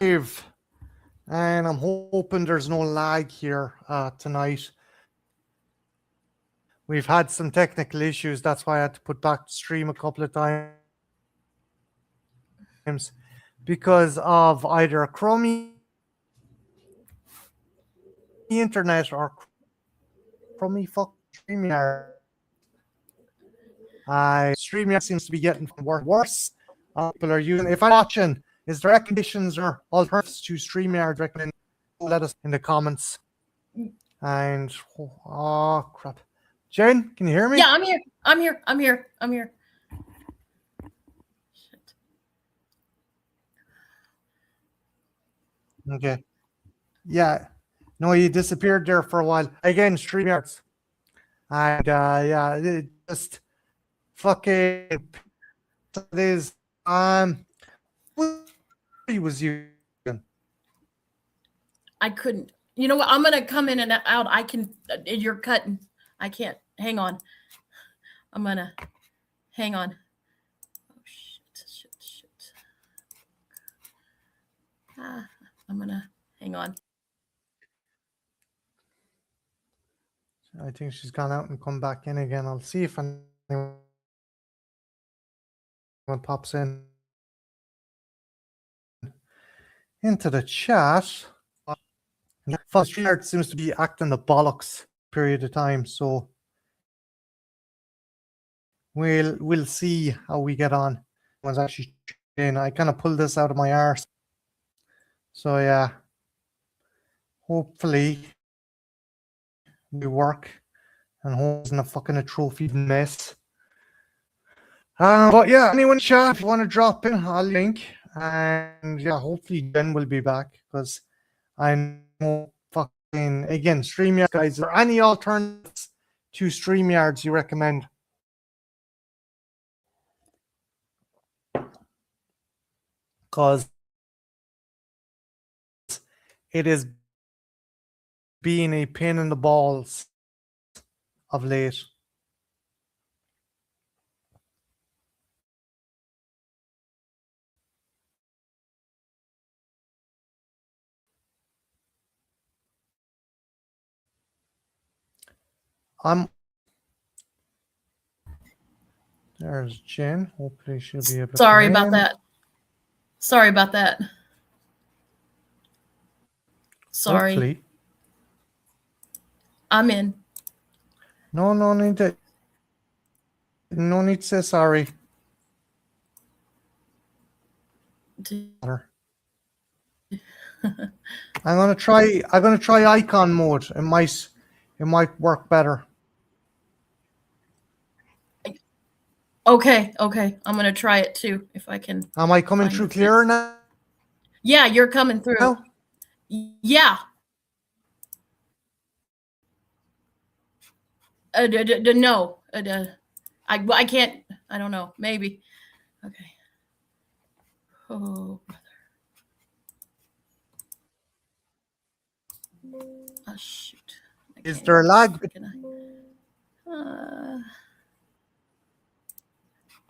and I'm hoping there's no lag here tonight. We've had some technical issues. That's why I had to put back the stream a couple of times because of either a crummy internet or crummy fuck StreamYard. StreamYard seems to be getting worse. People are using. If I'm watching, is there recommendations or alternatives to StreamYard? Recommend? Let us in the comments. And oh crap, Jen, can you hear me? Yeah, I'm here. Shit. Okay. Yeah. No, you disappeared there for a while. Again, StreamYards. And yeah, it just fucking it is. What was you? I couldn't. You know what? I'm gonna come in and out. I can. You're cutting. I can't. Hang on. I'm gonna. Hang on. Oh shit. I'm gonna. Hang on. I think she's gone out and come back in again. I'll see if anyone pops in into the chat. StreamYard seems to be acting the bollocks period of time, so we'll see how we get on. One's actually in. I kind of pulled this out of my arse, so yeah. Hopefully, we work and hope in a fucking a trophy mess. But yeah, anyone in chat, if you want to drop in, I'll link. And yeah, hopefully Jen will be back because I know fucking again StreamYard guys. Are there any alternatives to StreamYards you recommend? Because it is being a pain in the balls of late. There's Jen. Hopefully she'll be able to. Sorry about that. Sorry. Hopefully. I'm in. No need to say sorry. I'm gonna try icon mode. It might work better. Okay. I'm gonna try it too if I can. Am I coming through clearer now? Yeah, you're coming through. No? Yeah. No. I can't. I don't know. Maybe. Okay. Oh, brother. Oh, shoot. Is there a lag?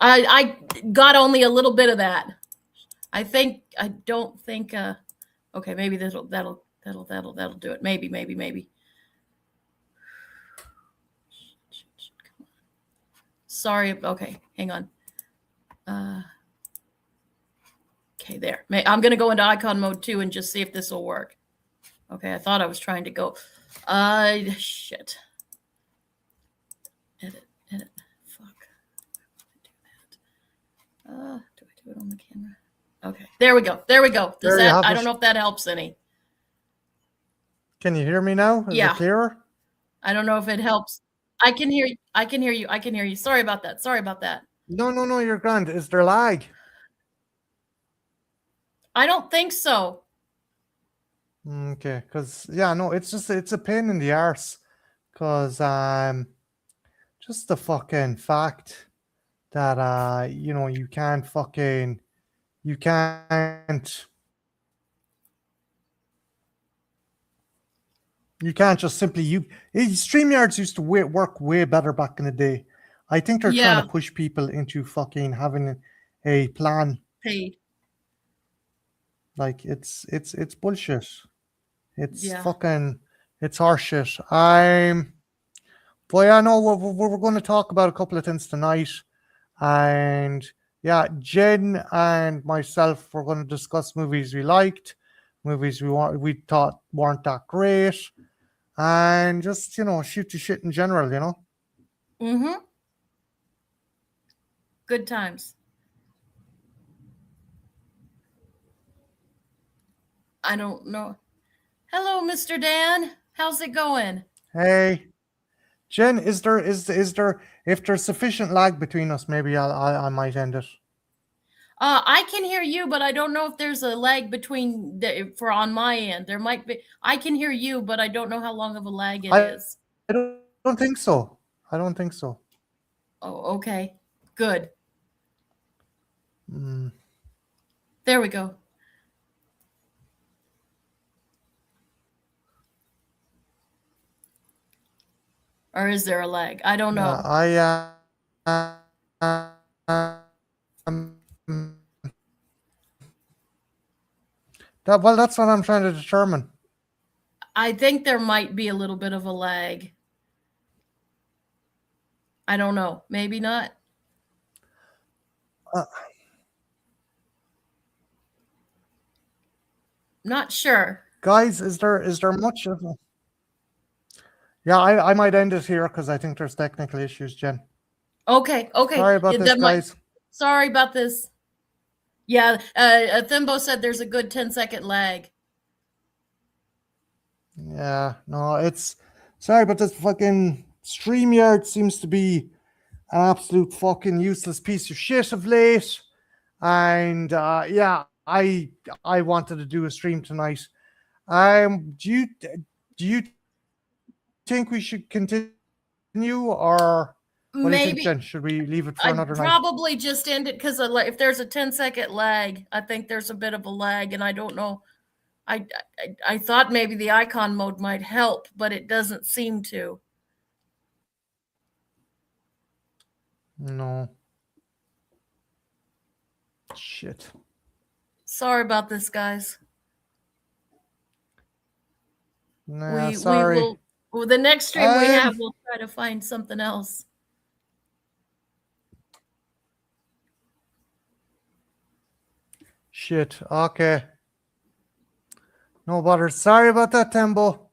I got only a little bit of that. I don't think. Okay, maybe that'll do it. Maybe. Sorry. Okay, hang on. Okay, there. I'm gonna go into icon mode too and just see if this will work. Okay, I thought I was trying to go. Shit. Edit. Fuck. Do I do it on the camera? Okay, there we go. Does that? I don't know if that helps any. Can you hear me now? Is it clearer? I don't know if it helps. I can hear you. Sorry about that. No, you're grand. Is there lag? I don't think so. Okay, because it's a pain in the arse. Because just the fucking fact that you can't just simply StreamYards used to work way better back in the day. I think they're trying to push people into fucking having a plan. Paid. Like it's bullshit. It's Yeah. fucking it's horseshit. But yeah, no, we're going to talk about a couple of things tonight, and yeah, Jen and myself we're going to discuss movies we liked, movies we thought weren't that great, and just shoot the shit in general. Mm-hmm. Good times. I don't know. Hello, Mr. Dan. How's it going? Hey, Jen, is there if there's sufficient lag between us, maybe I might end it. I can hear you, but I don't know if there's a lag between for on my end. There might be. I can hear you, but I don't know how long of a lag it I is. don't think so. I don't think so. Oh, okay. Good. Mm. There we go. Or is there a lag? I don't know. Yeah, um, that's what I'm trying to determine. I think there might be a little bit of a lag. I don't know. Maybe not. Uh, Not sure. Guys, is there much of Yeah, I might end it here because I think there's technical issues, Jen. Okay. Sorry about this, guys. Sorry about this. Yeah, Thimbo said there's a good 10-second lag. Yeah, no, sorry, but this fucking StreamYard seems to be an absolute fucking useless piece of shit of late. And yeah, I wanted to do a stream tonight. Do you think we should continue, or what do you think, Maybe Jen? Should we leave it for I'd another night? probably just end it because if there's a 10-second lag, I think there's a bit of a lag, and I don't know. I thought maybe the icon mode might help, but it doesn't seem to. No. Shit. Sorry about this, guys. Nah, We sorry. will. Well, the next stream we have, we'll try to find something else. Shit. Okay. No bother. Sorry about that, Tembo.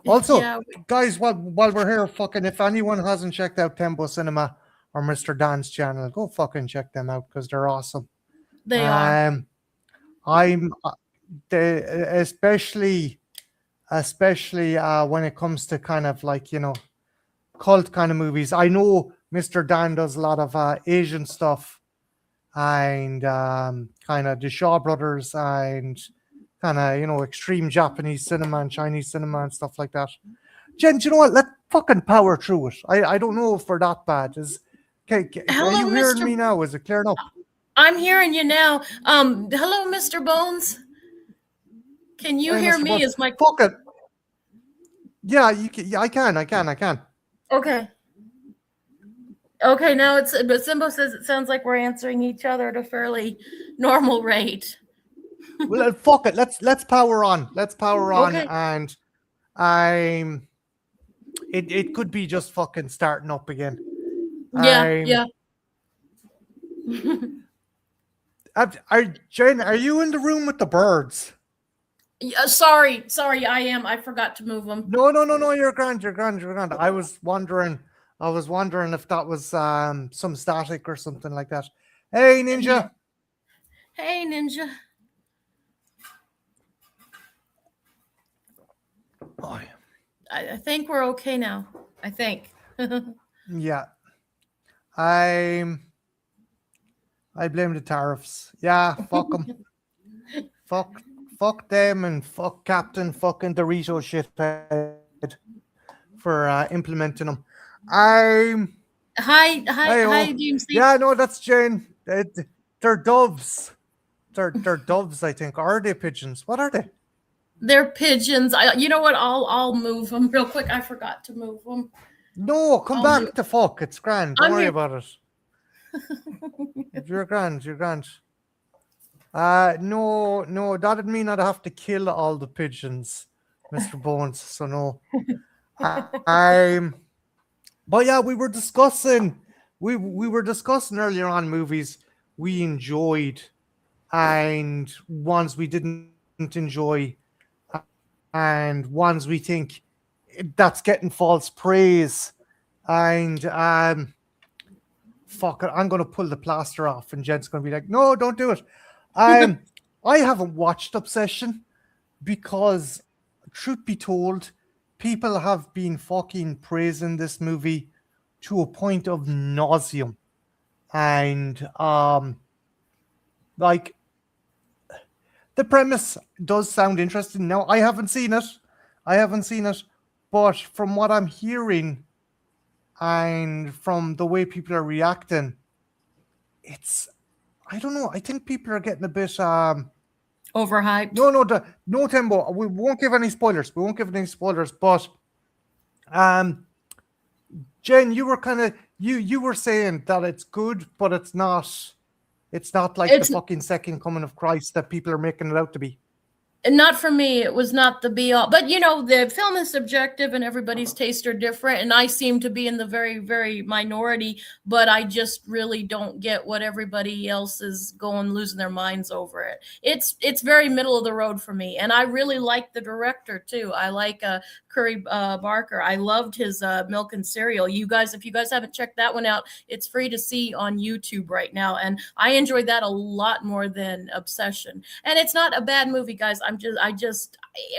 Also, Yeah, guys, while we're here, fucking, if anyone hasn't checked out Tembo Cinema or Mr. Dan's channel, go fucking check them out because they're awesome. they are. I'm especially when it comes to kind of like cult kind of movies. I know Mr. Dan does a lot of Asian stuff and kind of the Shaw Brothers and kind of extreme Japanese cinema and Chinese cinema and stuff like that. Jen, do you know what? Let's fucking power through it. I don't know if we're that bad. Are Hello, you hearing Mr. me now? Is it clear enough? I'm hearing you now. Hello, Mr. Bones. Can you Hey, hear Mr. me? Bones. Is my Fuck it. Yeah, you can, yeah, I can. okay? Okay, now but Simbo says it sounds like we're answering each other at a fairly normal rate. Well, fuck it. Let's power on. Let's power on, Okay. and it could be just fucking starting up again. Yeah. Jen, are you in the room with the birds? Sorry, I am. I forgot to move them. No, you're grand. I was wondering if that was some static or something like that. Hey, Ninja. Yeah. Hey, Ninja. Oh, I think we're okay now. I think. yeah. I blame the tariffs. Yeah, fuck them. fuck them and fuck Captain fucking Dorito shithead for implementing them. Hi, DMC. Yeah, no, that's Jane. They're doves. They're doves, I think. Or are they pigeons? What are they? They're pigeons. You know what? I'll move them real quick. I forgot to move them. No, come back to fuck. It's grand. Don't worry about it. You're grand. No, that'd mean I'd have to kill all the pigeons, Mr. Bones. So no. I'm but yeah, we were discussing earlier on movies we enjoyed and ones we didn't enjoy and ones we think that's getting false praise. And fuck it, I'm gonna pull the plaster off, and Jen's gonna be like, "No, don't do it." Um, I haven't watched Obsession because, truth be told, people have been fucking praising this movie to a point of nauseum, and like the premise does sound interesting. Now, I haven't seen it, but from what I'm hearing and from the way people are reacting, it's I don't know. I think people are getting a bit Overhyped. no tempo. We won't give any spoilers. We won't give any spoilers, but um Jen, you were kind of you were saying that it's good, but it's not like the It's fucking second coming of Christ that people are making it out to be. not for me. It was not the be all. But the film is subjective and everybody's tastes are different. And I seem to be in the very, very minority, but I just really don't get what everybody else is going losing their minds over it. It's very middle of the road for me. And I really like the director too. I like Curry Barker. I loved his Milk and Cereal. You guys, if you guys haven't checked that one out, it's free to see on YouTube right now. And I enjoyed that a lot more than Obsession. And it's not a bad movie, guys.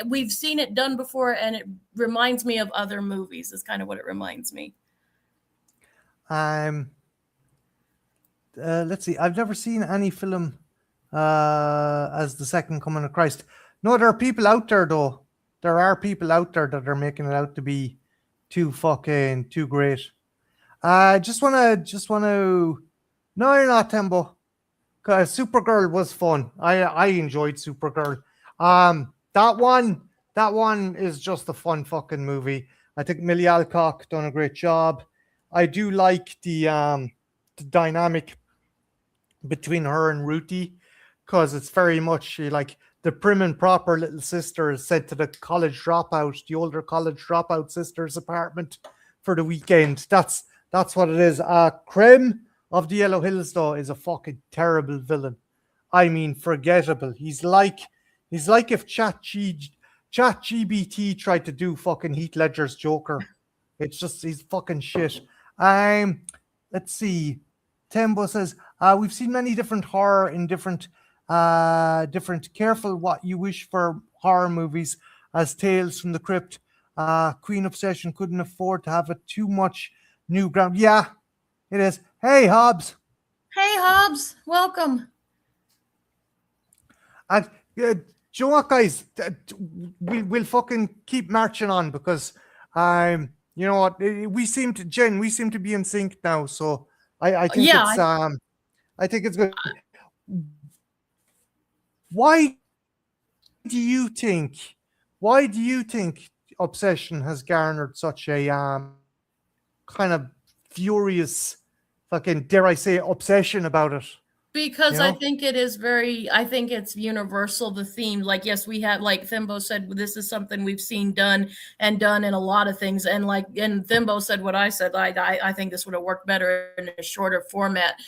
We've seen it done before, and it reminds me of other movies. Is kind of what it reminds me. Um, let's see. I've never seen any film as the second coming of Christ. No, there are people out there though. There are people out there that are making it out to be too great. Just wanna. No, you're not Tembo. Cause Supergirl was fun. I enjoyed Supergirl. That one is just a fun fucking movie. I think Millie Alcock done a great job. I do like the dynamic between her and Ruthie, because it's very much like the prim and proper little sister is sent to the older college dropout sister's apartment for the weekend. That's what it is. Krem of the Yellow Hills though is a fucking terrible villain. I mean, forgettable. He's like if ChatGBT tried to do fucking Heath Ledger's Joker. It's just he's fucking shit. Um, let's see. Tembo says, we've seen many different horror in different careful what you wish for horror movies as Tales from the Crypt. Queen Obsession couldn't afford to have it too much new ground. Yeah, it is. Hey, Hobbs. Hey, Hobbs, welcome. And do you know what, guys? We'll fucking keep marching on because you know what? Jen, we seem to be in sync now. So I think Yeah, I think it's good. Why do you think? Why do you think Obsession has garnered such a kind of furious, fucking dare I say, obsession about it? because You I know? think I think it's universal, the theme. Like, yes, we have, like Thimbo said, this is something we've seen done in a lot of things. And Thimbo said what I said, I think this would have worked better in a shorter format,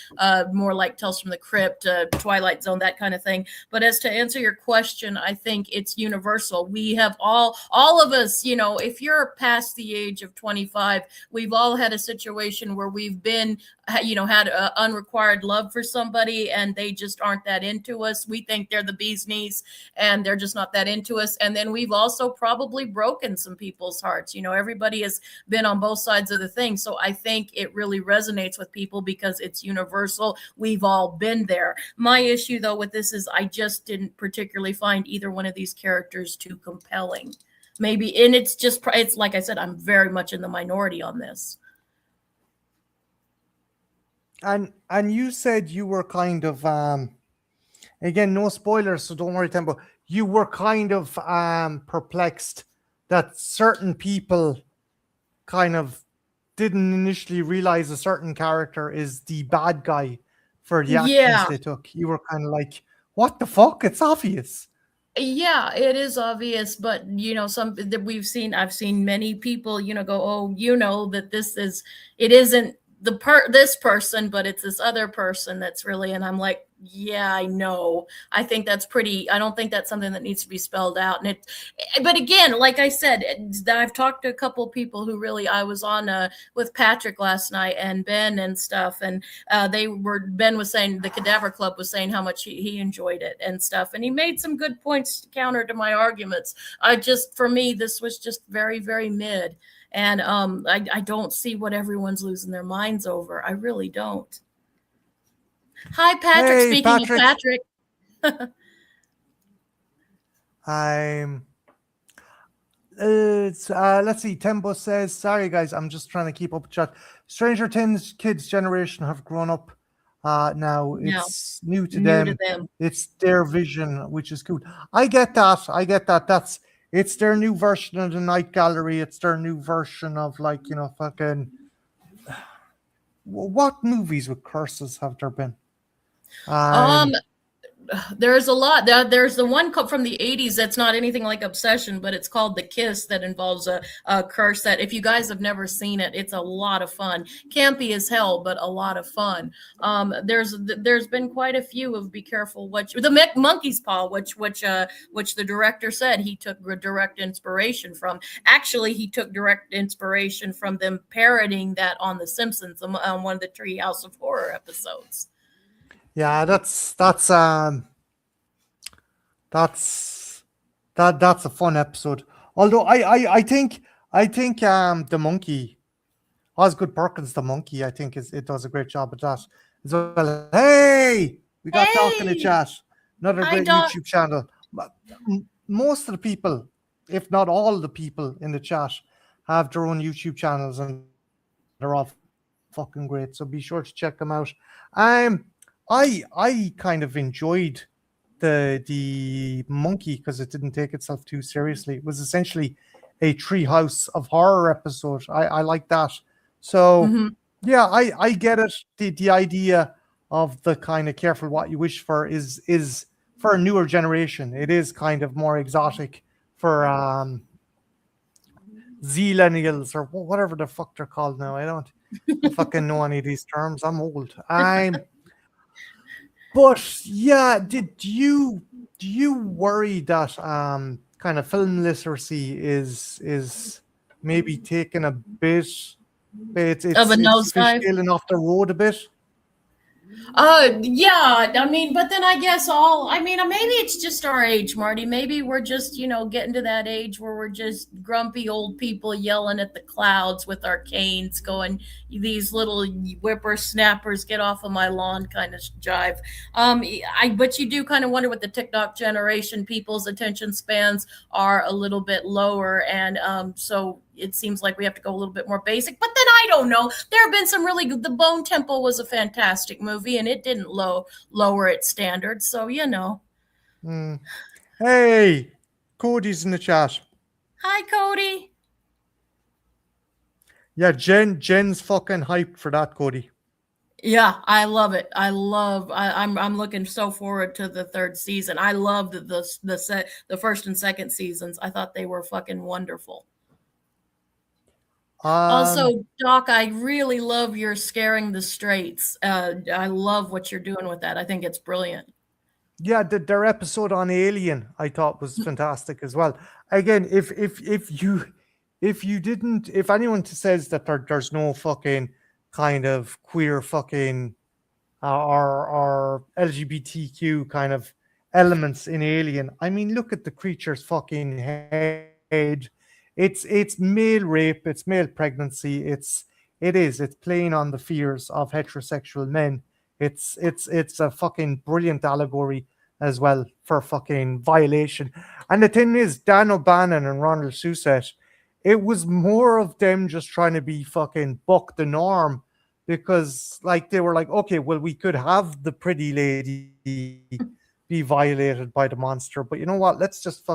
more like Tales from the Crypt, Twilight Zone, that kind of thing. But as to answer your question, I think it's universal. We have all of us, if you're past the age of 25, we've all had a situation where we've been, had unrequired love for somebody and they just aren't that into us. We think they're the bee's knees and they're just not that into us. And then we've also probably broken some people's hearts. Everybody has been on both sides of the thing. So I think it really resonates with people because it's universal. We've all been there. My issue though with this is I just didn't particularly find either one of these characters too compelling. Maybe, and it's like I said, I'm very much in the minority on this. And you said you were kind of again, no spoilers, so don't worry, Tempo. You were kind of perplexed that certain people kind of didn't initially realize a certain character is the bad guy for the actions Yeah. they took. You were kind of like, what the fuck? It's obvious. Yeah, it is obvious, but some that I've seen many people, go, oh, that it isn't this person, but it's this other person that's really, and I'm like, yeah, I know. I think that's I don't think that's something that needs to be spelled out. But again, like I said, I've talked to a couple of people who really, I was on with Patrick last night and Ben and stuff, and Ben was saying, the Cadaver Club was saying how much he enjoyed it and stuff, and he made some good points to counter to my arguments. For me, this was just very, very mid, and I don't see what everyone's losing their minds over. I really don't. Hi, Patrick. Hey, Speaking Patrick. of Patrick. Let's see. Tempo says, sorry guys, I'm just trying to keep up with chat. Stranger Things kids generation have grown up now. It's new to them. It's their vision, which is cool. I get that. It's their new version of the Night Gallery. It's their new version of, like, fucking, what movies with curses have there been? There's a lot. There's the one from the 80s that's not anything like Obsession, but it's called The Kiss, that involves a curse that, if you guys have never seen it, it's a lot of fun. Campy as hell, but a lot of fun. There's been quite a few of Be Careful What the Monkey's Paw, which the director said he took direct inspiration from. Actually, he took direct inspiration from them parodying that on The Simpsons, on one of the Treehouse of Horror episodes. Yeah, that's a fun episode. Although I think the monkey, Osgood Perkins, the monkey, I think it does a great job at that as well. Hey, we got Talking in the Chat, another great YouTube channel. Most of the people, if not all the people in the chat, have their own YouTube channels, and they're all fucking great. So be sure to check them out. I kind of enjoyed the monkey because it didn't take itself too seriously. It was essentially a Treehouse of Horror episode. I like that. So yeah, I get it. The idea of the kind of careful what you wish for is for a newer generation. It is kind of more exotic for Zillennials or whatever the fuck they're called now. I don't fucking know any of these terms. I'm old. But yeah, do you worry that kind of film literacy is maybe taking a bit it's fishtailing off the road a bit? Yeah, I mean, but then I guess maybe it's just our age, Marty. Maybe we're just, getting to that age where we're just grumpy old people yelling at the clouds with our canes, going, these little whippersnappers, get off of my lawn kind of jive. But you do kind of wonder what the TikTok generation, people's attention spans are a little bit lower. And so it seems like we have to go a little bit more basic, but then I don't know. There have been some really good. The Bone Temple was a fantastic movie, and it didn't lower its standards. So Hey, Cody's in the chat. Hi, Cody. Yeah, Jen's fucking hyped for that, Cody. Yeah, I love it. I'm looking so forward to the third season. I loved the first and second seasons. I thought they were fucking wonderful. Also, Doc, I really love your Scaring the Straights. I love what you're doing with that. I think it's brilliant. Yeah, their episode on Alien I thought was fantastic as well. Again, if anyone says that there's no fucking kind of queer fucking or LGBTQ kind of elements in Alien, I mean, look at the creature's fucking head. It's male rape, it's male pregnancy, it's playing on the fears of heterosexual men. It's a fucking brilliant allegory as well for fucking violation. And the thing is, Dan O'Bannon and Ronald Shusett, it was more of them just trying to be fucking buck the norm, because like they were like, okay, well, we could have the pretty lady be violated by the monster, but you know what? Let's just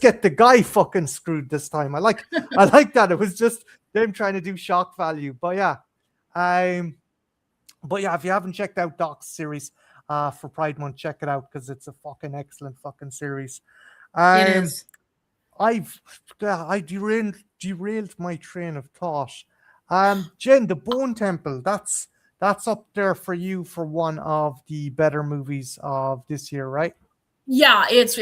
get the guy fucking screwed this time. I like that. It was just them trying to do shock value. But yeah, if you haven't checked out Doc's series, for Pride Month. Check it out because it's a fucking excellent fucking series. It Um, is. I've I derailed my train of thought. Jen, the Bone Temple. That's up there for you for one of the better movies of this year, right? Yeah, it's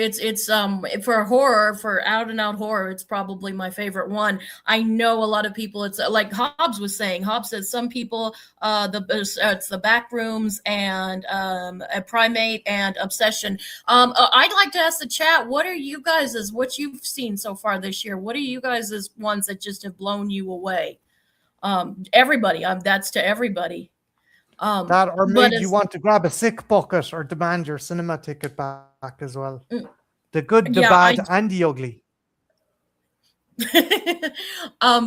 for horror, for out and out horror, it's probably my favorite one. I know a lot of people, it's like Hobbs was saying. Hobbs said some people, it's the back rooms and a primate and obsession. I'd like to ask the chat, what are you guys as what you've seen so far this year? What are you guys as ones that just have blown you away? Everybody, that's to everybody. That or But made you as want to grab a sick bucket or demand your cinema ticket back as well. mm, The good, the yeah, bad, and the ugly.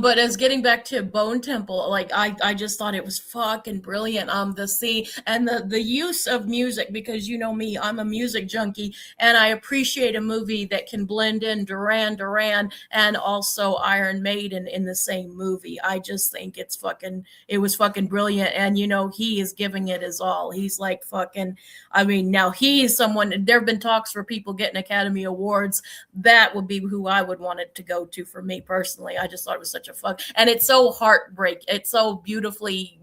But as getting back to Bone Temple, like I just thought it was fucking brilliant. The scene and the use of music, because you know me, I'm a music junkie, and I appreciate a movie that can blend in Duran Duran and also Iron Maiden in the same movie. I just think it was fucking brilliant, and you know he is giving it his all. He's like fucking. I mean, now he is someone. There have been talks for people getting Academy Awards. That would be who I would want it to go to for me personally. I just thought it was such a fun, and it's so heartbreak. It's so beautifully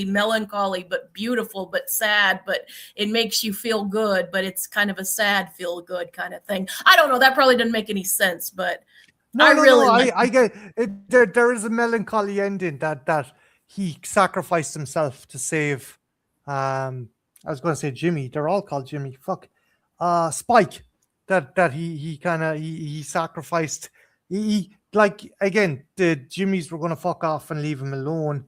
melancholy, but beautiful, but sad, but it makes you feel good, but it's kind of a sad feel good kind of thing. I don't know. That probably didn't make any sense, but No, I no, no. really like. I get it. There is a melancholy ending that he sacrificed himself to save. I was going to say Jimmy. They're all called Jimmy. Fuck. Spike. That he kind of he sacrificed. Like again, the Jimmys were going to fuck off and leave him alone,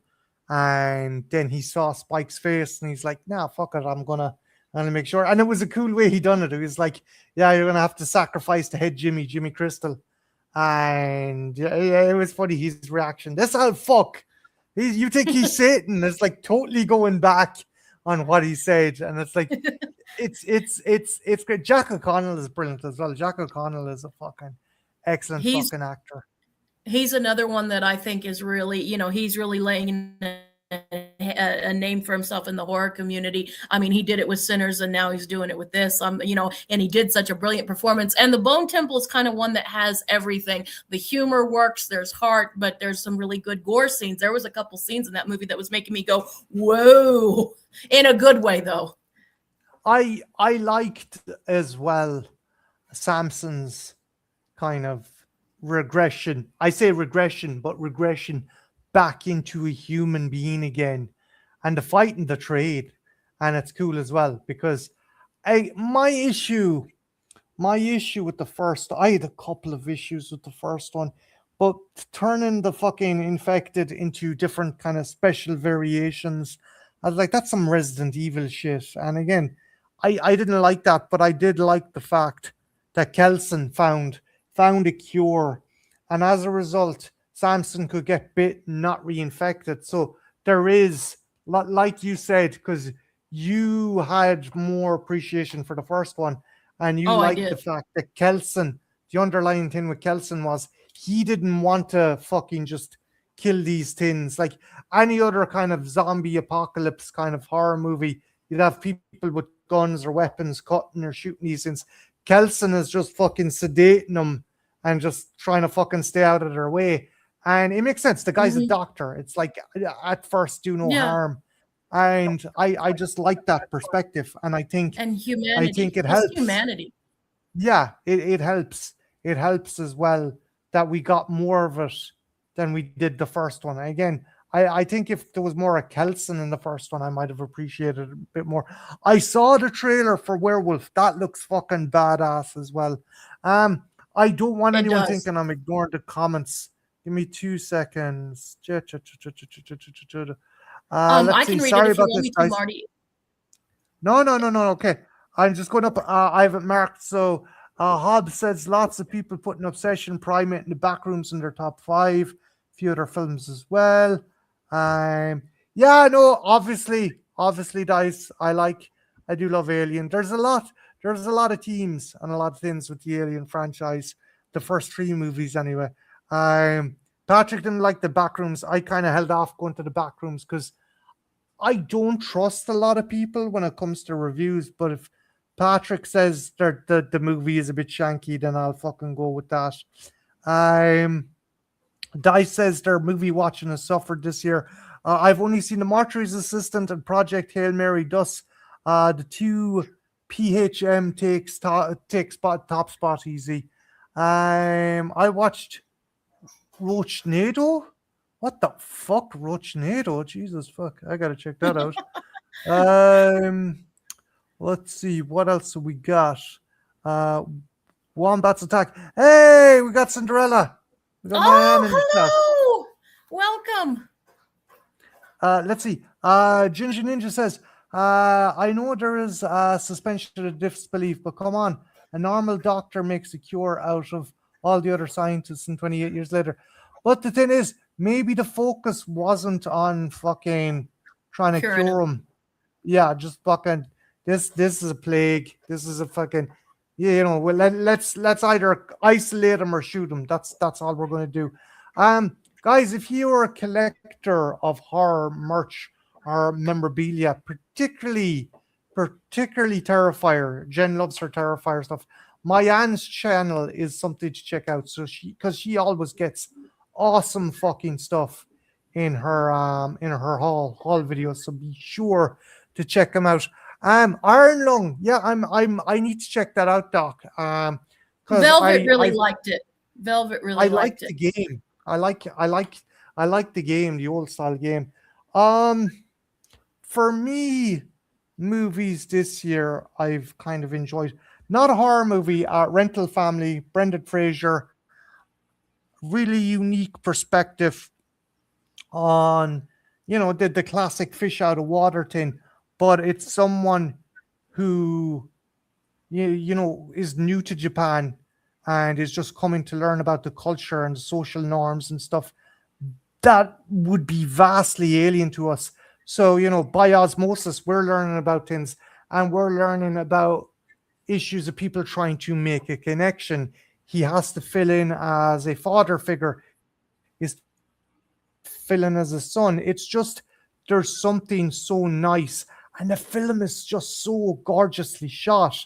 and then he saw Spike's face and he's like, "Nah, fuck it. I'm gonna make sure." And it was a cool way he done it. It was like, "Yeah, you're gonna have to sacrifice the head Jimmy Crystal." And yeah, it was funny his reaction. That's how fuck. You think he's Satan? It's like totally going back on what he said, and it's like it's great. Jack O'Connell is brilliant as well. Jack O'Connell is a fucking excellent He's fucking actor. he's another one that I think is really, he's really laying a name for himself in the horror community. I mean, he did it with Sinners, and now he's doing it with this. And he did such a brilliant performance. And the Bone Temple is kind of one that has everything. The humor works. There's heart, but there's some really good gore scenes. There was a couple scenes in that movie that was making me go, "Whoa!" in a good way, though. I liked as well Samson's kind of regression. I say regression, but regression back into a human being again, and the fight and the trade, and it's cool as well because I my issue with the first, I had a couple of issues with the first one, but turning the fucking infected into different kind of special variations, I was like, that's some Resident Evil shit. And again, I didn't like that, but I did like the fact that Kelson found a cure, and as a result, Samson could get bit, not reinfected. So there is, like you said, because you had more appreciation for the first one, and you Oh, I liked the did. fact that Kelson, the underlying thing with Kelson was he didn't want to fucking just kill these things. Like any other kind of zombie apocalypse kind of horror movie, you'd have people with guns or weapons cutting or shooting these things. Kelson is just fucking sedating them and just trying to fucking stay out of their way. And it makes sense. The guy's a Hmm. doctor. It's like at first do no Yeah, harm. And I just like that perspective. And and I think humanity, it just helps. humanity. Yeah, it helps. It helps as well that we got more of it than we did the first one. Again, I think if there was more of Kelson in the first one, I might have appreciated it a bit more. I saw the trailer for Werewolf. That looks fucking badass as well. Um, I don't want It anyone does. thinking I'm ignoring the comments. Give me 2 seconds. I Let's see. can read it Sorry if you about want this, me to, guys. Marty. No, no, no, no. Okay. I'm just going up. I have it marked. So Hobbs says lots of people putting Obsession Primate in the back rooms in their top five. A few other films as well. Yeah, no, obviously, guys, I do love Alien. There's a lot of teams and a lot of things with the Alien franchise. The first three movies, anyway. Um, Patrick didn't like the back rooms. I kind of held off going to the back rooms because I don't trust a lot of people when it comes to reviews, but if Patrick says the movie is a bit shanky, then I'll fucking go with that. Um, Dice says their movie watching has suffered this year. I've only seen The Mortuary's Assistant and Project Hail Mary. Thus, the two PHM take top spot easy. I watched Rochnado. What the fuck, Rochnado? Jesus fuck, I gotta check that out. Um, let's see what else we got. Uh, Wombat's Attack. Hey, we got Cinderella. We got my Anne in the chat. Hello, welcome. Let's see. Ginger Ninja says, I know there is suspension of disbelief, but come on. A normal doctor makes a cure out of all the other scientists and 28 years later. But the thing is, maybe the focus wasn't on fucking trying to cure him. Yeah, just fucking this is a plague. This is a fucking well, let's either isolate him or shoot him. That's all we're gonna do. Guys, if you are a collector of horror merch or memorabilia, particularly Terrifier, Jen loves her Terrifier stuff. My Anne's channel is something to check out. So because she always gets awesome fucking stuff in her haul videos. So be sure to check them out. Iron Lung, yeah, I need to check that out, Doc. Velvet really liked it. Velvet really liked it. The game. I like the game, the old style game. For me, movies this year I've kind of enjoyed. Not a horror movie, Rental Family, Brendan Fraser. Really unique perspective on, the classic fish out of water thing, but it's someone who, is new to Japan and is just coming to learn about the culture and the social norms and stuff that would be vastly alien to us. So, by osmosis, we're learning about things, and we're learning about issues of people trying to make a connection. He has to fill in as a father figure. He's fill in as a son. It's just, there's something so nice. And the film is just so gorgeously shot.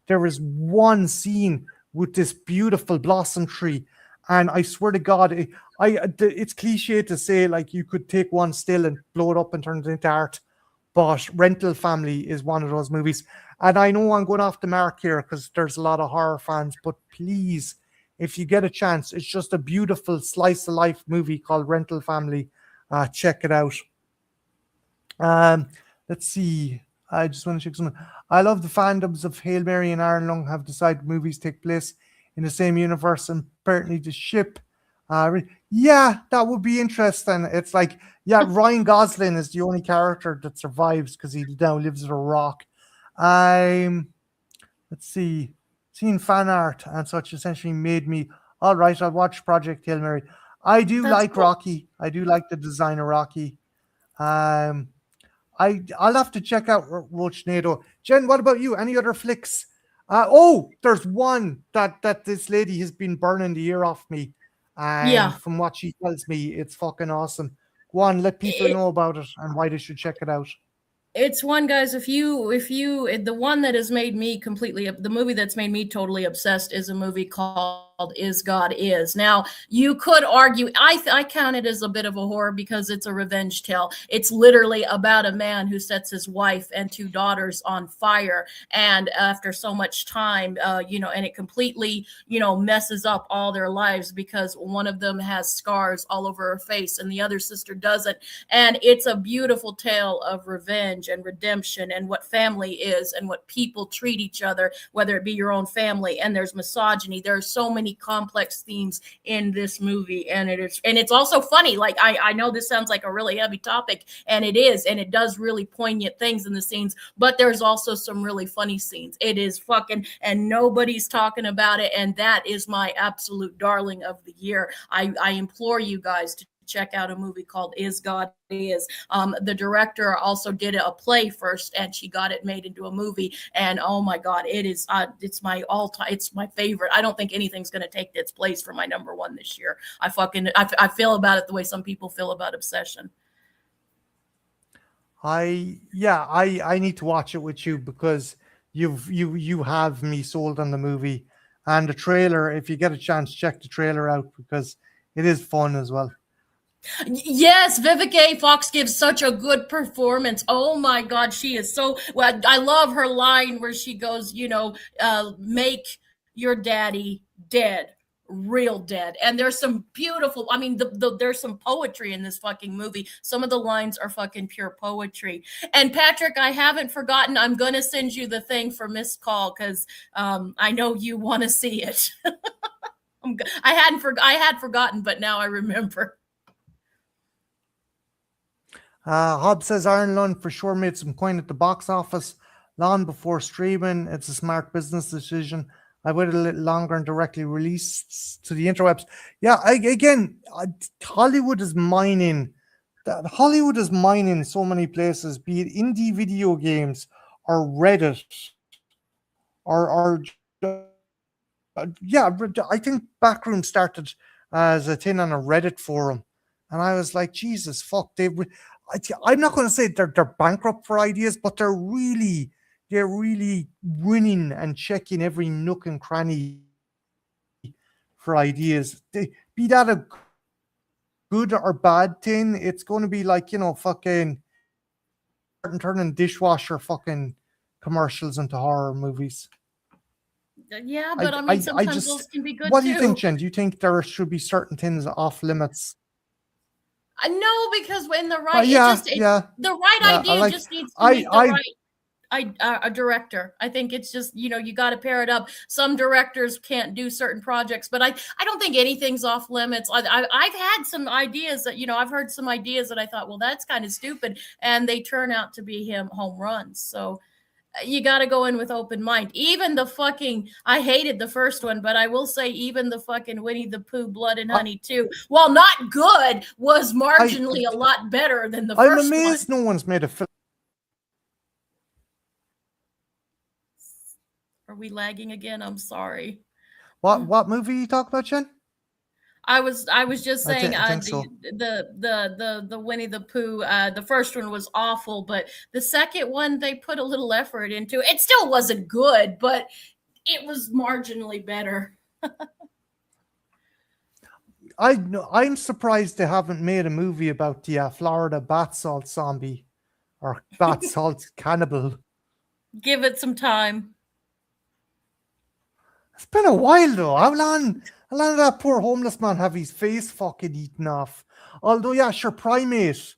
There is one scene with this beautiful blossom tree. And I swear to God, it's cliche to say, like, you could take one still and blow it up and turn it into art. But Rental Family is one of those movies. And I know I'm going off the mark here because there's a lot of horror fans, but please, if you get a chance, it's just a beautiful slice of life movie called Rental Family. Check it out. Let's see. I just want to check something. I love the fandoms of Hail Mary and Iron Lung have decided movies take place in the same universe, and apparently the ship. Yeah, that would be interesting. It's like, yeah, Ryan Gosling is the only character that survives because he now lives at a rock. Let's see. Seeing fan art and such essentially made me, all right, I'll watch Project Hail Mary. I do like cool. Rocky. I do like the design of Rocky. I'll have to check out Rochnado. Jen, what about you? Any other flicks? There's one that this lady has been burning the ear off me. And from what she tells me, it's fucking awesome. Go on, let people know about it and why they should check it out. It's one, guys, if you the one that has made me the movie that's made me totally obsessed is a movie called Is God Is. Now, you could argue, I count it as a bit of a horror because it's a revenge tale. It's literally about a man who sets his wife and two daughters on fire. And after so much time, and it completely, messes up all their lives because one of them has scars all over her face and the other sister doesn't. And it's a beautiful tale of revenge and redemption and what family is and what people treat each other, whether it be your own family. And there's misogyny. There are so many complex themes in this movie, and it's also funny. Like, I know this sounds like a really heavy topic, and it is, and it does really poignant things in the scenes, but there's also some really funny scenes. It is fucking, and nobody's talking about it, and that is my absolute darling of the year. I implore you guys to check out a movie called Is God Is. The director also did a play first, and she got it made into a movie. And oh my God, it is it's my all-time, it's my favorite. I don't think anything's going to take its place for my number one this year. I feel about it the way some people feel about Obsession. I need to watch it with you because you have me sold on the movie and the trailer. If you get a chance, check the trailer out because it is fun as well. Yes, Vivica A. Fox gives such a good performance. Oh my God, she is so well. I love her line where she goes, make your daddy dead, real dead. And there's some beautiful. I mean, there's some poetry in this fucking movie. Some of the lines are fucking pure poetry. And Patrick, I haven't forgotten. I'm gonna send you the thing for missed call because I know you want to see it. I had forgotten, but now I remember. Hobb says Iron Lung for sure made some coin at the box office long before streaming. It's a smart business decision. I waited a little longer and directly released to the interwebs. Yeah, Hollywood is mining. Hollywood is mining so many places, be it indie video games or Reddit or yeah, I think Backroom started as a thing on a Reddit forum, and I was like, Jesus fuck, I'm not going to say they're bankrupt for ideas, but they're really winning and checking every nook and cranny for ideas. Be that a good or bad thing, it's going to be like, fucking turning dishwasher fucking commercials into horror movies. Yeah, but I mean, sometimes those can be good too. What do you think, Jen? Do you think there should be certain things off limits? No, because when the right, the right idea just needs to meet the right a director. I think it's just, you got to pair it up. Some directors can't do certain projects, but I don't think anything's off limits. I've had some ideas that, I've heard some ideas that I thought, well, that's kind of stupid, and they turn out to be home runs. So you got to go in with open mind. Even the fucking, I hated the first one, but I will say even the fucking Winnie the Pooh Blood and Honey 2, while not good, was marginally a lot better than the first one. I'm amazed no one's made a film. Are we lagging again? I'm sorry. What movie you talk about, Jen? I was just saying I think so. the Winnie the Pooh, the first one was awful, but the second one they put a little effort into. It still wasn't good, but it was marginally better. I'm surprised they haven't made a movie about the Florida bath salt zombie or bath salt cannibal. Give it some time. It's been a while though. How long did that poor homeless man have his face fucking eaten off? Although, yeah, sure, Primate's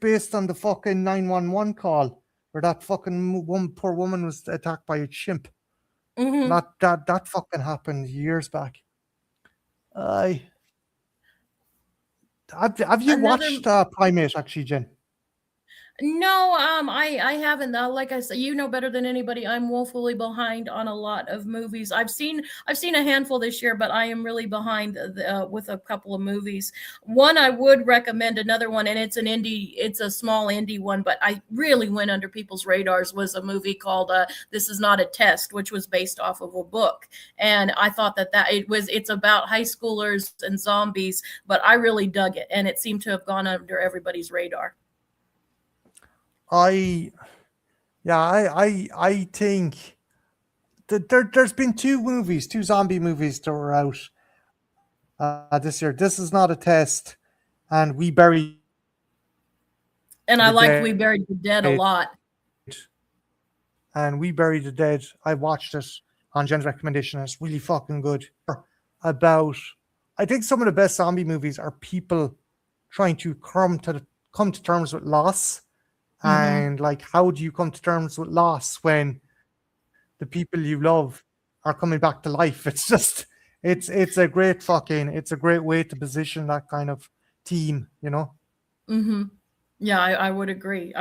based on the fucking 911 call where that fucking poor woman was attacked by a chimp. Mm-hmm. That fucking happened years back. Have you watched Primate actually, Jen? No, I haven't. Like I said, you know better than anybody. I'm woefully behind on a lot of movies. I've seen a handful this year, but I am really behind with a couple of movies. One I would recommend, another one, and it's a small indie one, but I really went under people's radars. Was a movie called "This Is Not a Test," which was based off of a book, and I thought it's about high schoolers and zombies, but I really dug it, and it seemed to have gone under everybody's radar. I think that there's been two zombie movies that were out this year. This Is Not a Test, and We Buried. And I like We Buried the Dead a lot. And We Buried the Dead, I watched it on Jen's recommendation. It's really fucking good. I think some of the best zombie movies are people trying to come to terms with loss. And like, how do you come to terms with loss when the people you love are coming back to life? It's just, it's a great way to position that kind of theme, Mm-hmm. Yeah, I would agree.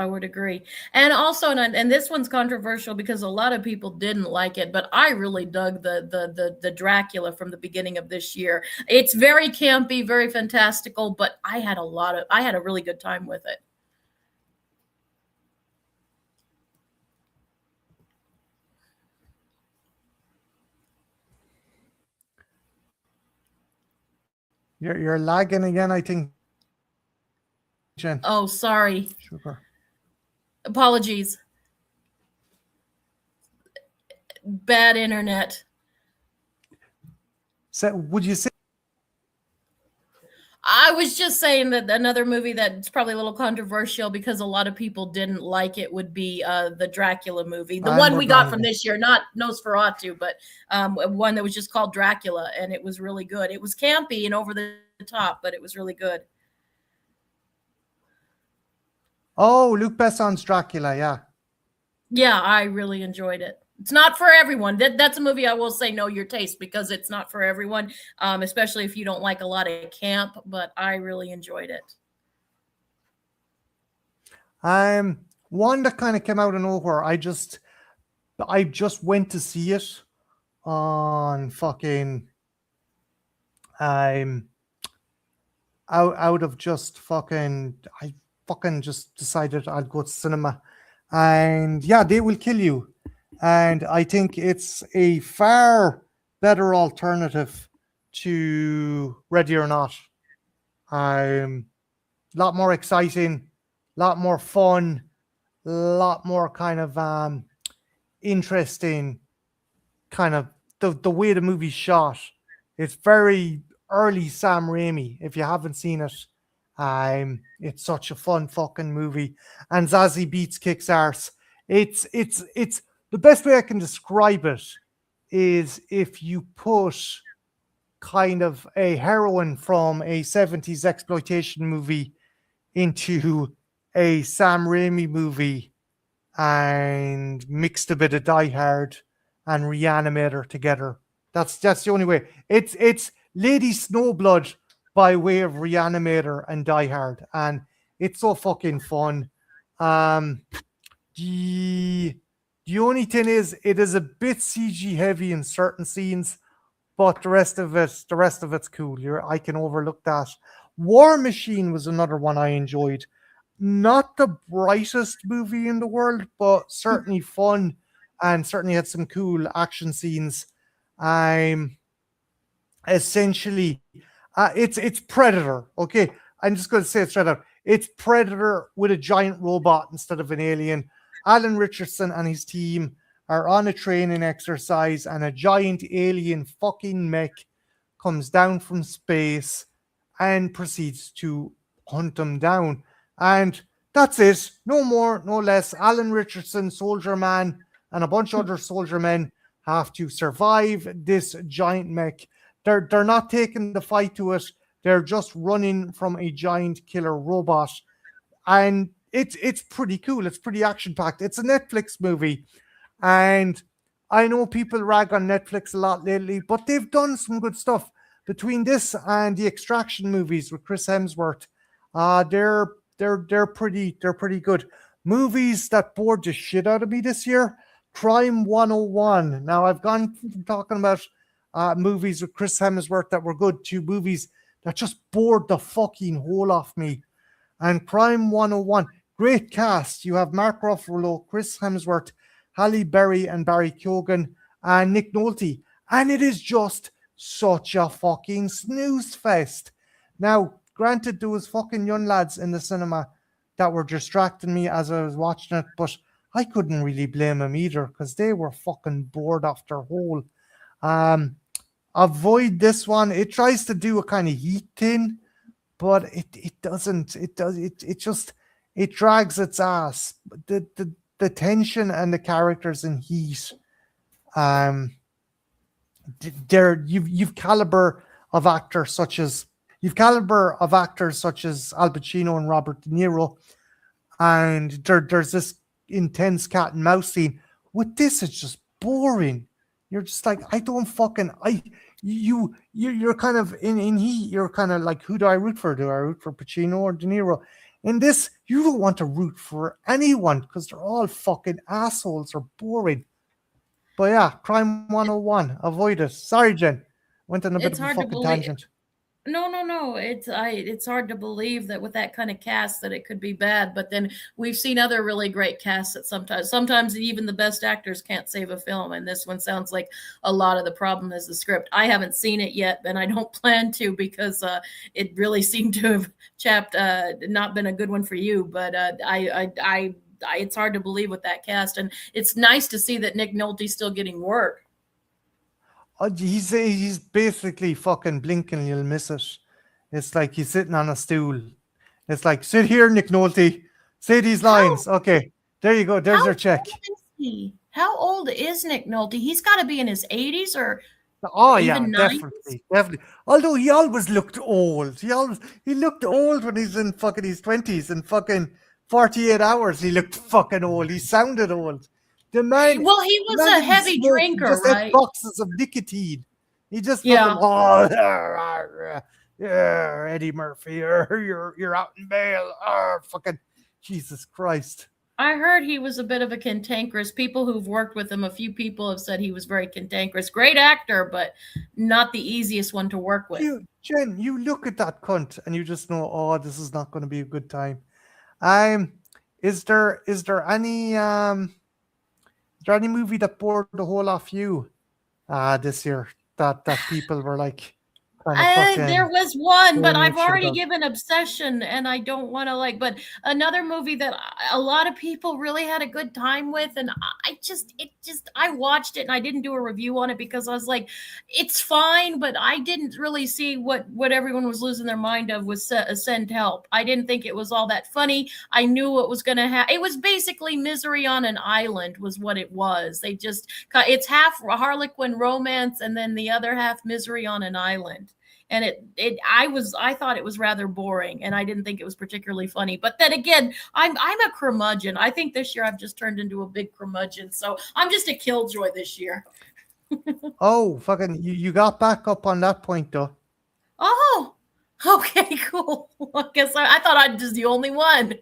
And also, and this one's controversial because a lot of people didn't like it, but I really dug the Dracula from the beginning of this year. It's very campy, very fantastical, but I had a really good time with it. You're lagging again, I think, Jen. Oh, sorry. Sugar. Apologies. Bad internet. So would you say? I was just saying that another movie that's probably a little controversial because a lot of people didn't like it would be the Dracula movie, the And one we're we got from going. this year, not Nosferatu, but one that was just called Dracula, and it was really good. It was campy and over the top, but it was really good. Oh, Luc Besson's Dracula. Yeah. Yeah, I really enjoyed it. It's not for everyone. That's a movie I will say know your taste because it's not for everyone, especially if you don't like a lot of camp. But I really enjoyed it. One that kind of came out of nowhere. I just went to see it on fucking um out of just fucking I fucking just decided I'd go to cinema, and yeah, They Will Kill You, and I think it's a far better alternative to Ready or Not. A lot more exciting, lot more fun, lot more kind of interesting, kind of the way the movie's shot. It's very early Sam Raimi. If you haven't seen it, it's such a fun fucking movie. And Zazie Beetz kicks arse. It's the best way I can describe it is if you put kind of a heroine from a 70s exploitation movie into a Sam Raimi movie and mixed a bit of Die Hard and Reanimator together. That's the only way. It's Lady Snowblood by way of Reanimator and Die Hard, and it's so fucking fun. Um, the the only thing is, it is a bit CG heavy in certain scenes, but the rest of it's cool. I can overlook that. War Machine was another one I enjoyed. Not the brightest movie in the world, but certainly fun, and certainly had some cool action scenes. I'm essentially it's Predator. Okay, I'm just going to say it straight out. It's Predator with a giant robot instead of an alien. Alan Richardson and his team are on a training exercise, and a giant alien fucking mech comes down from space and proceeds to hunt them down. And that's it. No more, no less. Alan Richardson, Soldier Man, and a bunch of other soldier men have to survive this giant mech. They're not taking the fight to it. They're just running from a giant killer robot, and it's pretty cool. It's pretty action packed. It's a Netflix movie, and I know people rag on Netflix a lot lately, but they've done some good stuff. Between this and the Extraction movies with Chris Hemsworth, they're pretty good. Movies that bored the shit out of me this year: Crime 101. Now I've gone from talking about movies with Chris Hemsworth that were good to movies that just bored the fucking hole off me. And Crime 101, great cast. You have Mark Ruffalo, Chris Hemsworth, Halle Berry, and Barry Keoghan, and Nick Nolte. And it is just such a fucking snooze fest. Now, granted, there was fucking young lads in the cinema that were distracting me as I was watching it, but I couldn't really blame them either because they were fucking bored off their hole. Avoid this one. It tries to do a kind of Heat thing, but it doesn't. It just it drags its ass. The tension and the characters in Heat, um, you've caliber of actors such as Al Pacino and Robert De Niro, and there's this intense cat and mouse scene. With this, it's just boring. You're just like, I don't fucking you're kind of in Heat. You're kind of like, who do I root for? Do I root for Pacino or De Niro? In this, you don't want to root for anyone because they're all fucking assholes or boring. But yeah, Crime 101. Avoid it. Sorry, Jen. Went on a bit It's of a hard to fucking believe. tangent. No. It's hard to believe that with that kind of cast that it could be bad. But then we've seen other really great casts that sometimes even the best actors can't save a film. And this one sounds like a lot of the problem is the script. I haven't seen it yet, and I don't plan to because it really seemed to have not been a good one for you. But I it's hard to believe with that cast, and it's nice to see that Nick Nolte's still getting work. He's basically fucking blinking, you'll miss it. It's like he's sitting on a stool. It's like, sit here, Nick Nolte. Say these How lines. Okay, there you go. There's how your check. old is he? How old is Nick Nolte? He's got to be in his 80s or Oh yeah, even 90s. definitely. Although he always looked old. He looked old when he's in fucking his 20s and fucking 48 hours. He looked fucking old. He sounded old. The man, Well, he the was man a didn't heavy smoke. He drinker, just had right? boxes of nicotine. He just fucking yeah, Eddie Murphy, you're out in bail. Fucking Jesus Christ. I heard he was a bit of a cantankerous. People who've worked with him, a few people have said he was very cantankerous. Great actor, but not the easiest one to work with. Jen, you look at that cunt and you just know, oh, this is not going to be a good time. Is there any movie that bored the whole off you this year that people were like kind of There fucking was one, but going I've ape shit already about? given Obsession, and I don't want to like. But another movie that a lot of people really had a good time with, and I watched it and I didn't do a review on it because I was like, it's fine, but I didn't really see what everyone was losing their mind of was Send Help. I didn't think it was all that funny. I knew what was going to happen. It was basically Misery on an Island, was what it was. It's half Harlequin romance and then the other half Misery on an Island. And I thought it was rather boring, and I didn't think it was particularly funny. But then again, I'm a curmudgeon. I think this year I've just turned into a big curmudgeon, so I'm just a killjoy this year. Oh, fucking, you got back up on that point though. Oh, okay, cool. I guess I thought I was just the only one.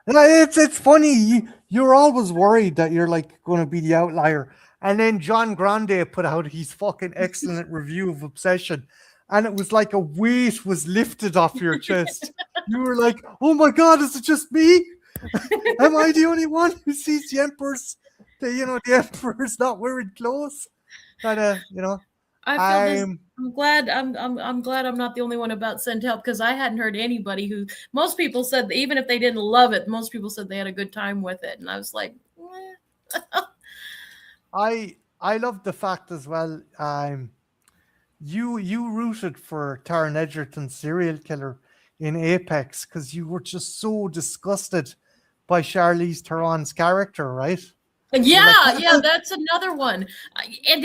No, it's funny. You're always worried that you're like going to be the outlier, and then John Grande put out his fucking excellent review of Obsession, and it was like a weight was lifted off your chest. You were like, "Oh my god, is it just me? Am I the only one who sees the the emperor's not wearing clothes?" Kind of. I'm glad I'm glad I'm not the only one about Send Help, because I hadn't heard anybody who, most people said that even if they didn't love it, most people said they had a good time with it, and I was like, I love the fact as well. You rooted for Taron Egerton's serial killer in Apex because you were just so disgusted by Charlize Theron's character, right? Yeah, that's another one, and